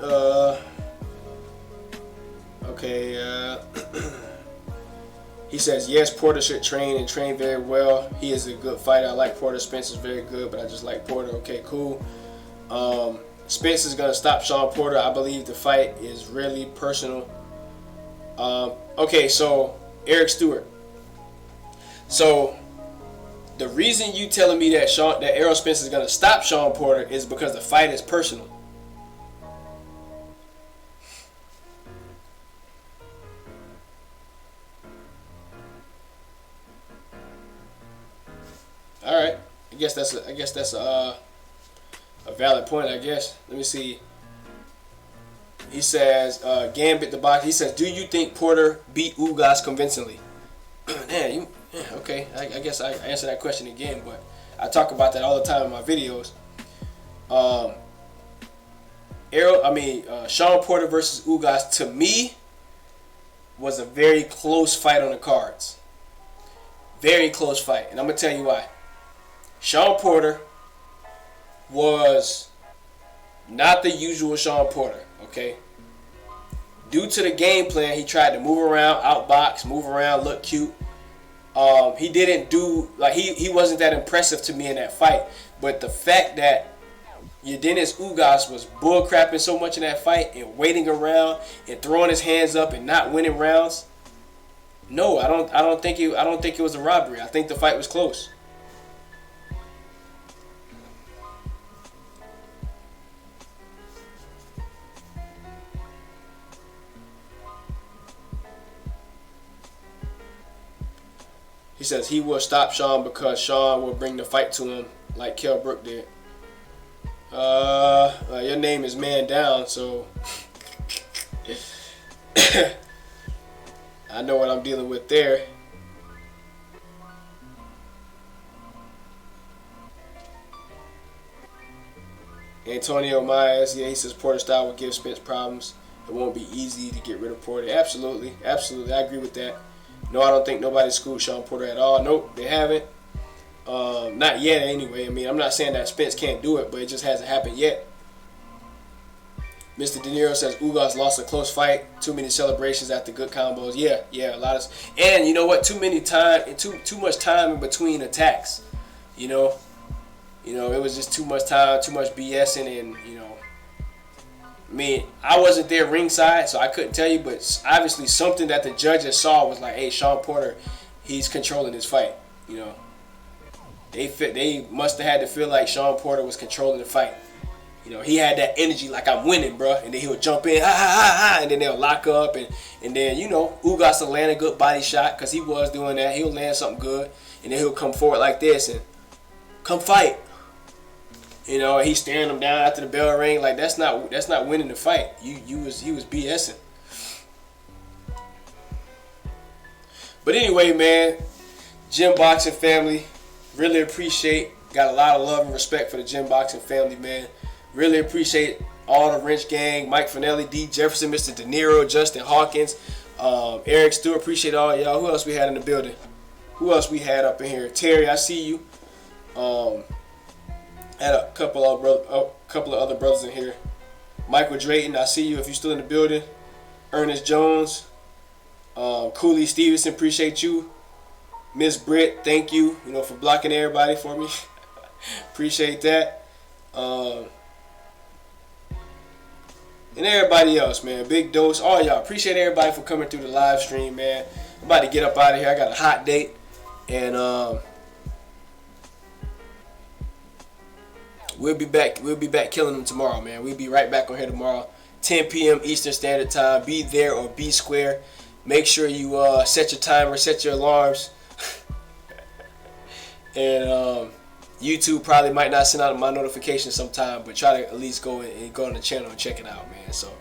He says, yes, Porter should train very well. He is a good fighter. I like Porter. Spence is very good, but I just like Porter. Okay, cool. Spence is going to stop Shawn Porter. I believe the fight is really personal. Okay, so Eric Stewart. So the reason you telling me that Errol Spence is going to stop Shawn Porter is because the fight is personal. All right, I guess that's a valid point. I guess. Let me see. He says Gambit the box. He says, do you think Porter beat Ugas convincingly? Man, okay. I guess I answer that question again, but I talk about that all the time in my videos. Shawn Porter versus Ugas, to me, was a very close fight on the cards. Very close fight, and I'm gonna tell you why. Shawn Porter was not the usual Shawn Porter, okay? Due to the game plan, he tried to move around, outbox, move around, look cute. He didn't do, he wasn't that impressive to me in that fight. But the fact that Yordenis Ugas was bullcrapping so much in that fight and waiting around and throwing his hands up and not winning rounds, no, I don't think it was a robbery. I think the fight was close. He says he will stop Shawn because Shawn will bring the fight to him like Kell Brook did. Your name is Man Down, so I know what I'm dealing with there. Antonio Myers, yeah, he says Porter style will give Spence problems. It won't be easy to get rid of Porter. Absolutely, I agree with that. No, I don't think nobody schooled Shawn Porter at all. Nope, they haven't. Not yet, anyway. I mean, I'm not saying that Spence can't do it, but it just hasn't happened yet. Mr. De Niro says Ugas lost a close fight. Too many celebrations after good combos. Yeah, a lot of. And you know what? Too much time in between attacks. You know, You know, it was just too much time, too much BSing, and you know, I mean, I wasn't there ringside, so I couldn't tell you, but obviously something that the judges saw was like, hey, Shawn Porter, he's controlling this fight. You know, they must have had to feel like Shawn Porter was controlling the fight. You know, he had that energy like I'm winning, bro, and then he would jump in, ha ha ha ha, and then they'll lock up, and then you know, Ugas will land a good body shot because he was doing that. He'll land something good, and then he'll come forward like this and come fight. You know, he's staring him down after the bell ring. Like that's not winning the fight. He was BSing. But anyway, man, Gym Boxing family, really appreciate. Got a lot of love and respect for the Gym Boxing family, man. Really appreciate all the Wrench Gang, Mike Finelli, D. Jefferson, Mr. De Niro, Justin Hawkins, Eric Stewart. Appreciate all y'all. Who else we had in the building? Who else we had up in here? Terry, I see you. Had a couple of other brothers in here. Michael Drayton, I see you if you're still in the building. Ernest Jones, Cooley Stevenson, appreciate you. Miss Britt, thank you, for blocking everybody for me. Appreciate that. And everybody else, man. Big Dose, all y'all. Appreciate everybody for coming through the live stream, man. I'm about to get up out of here. I got a hot date. And we'll be back killing them tomorrow, man. We'll be right back on here tomorrow, 10 p.m. Eastern Standard Time. Be there or be square. Make sure you set your timer, set your alarms. And YouTube probably might not send out my notifications sometime, but try to at least go on the channel and check it out, man. So,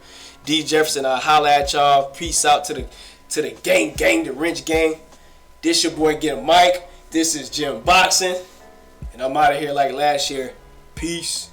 D Jefferson, I'll holla at y'all. Peace out to the gang, the Wrench Gang. This your boy Get a Mic. This is Gym Boxing, and I'm out of here like last year. Peace.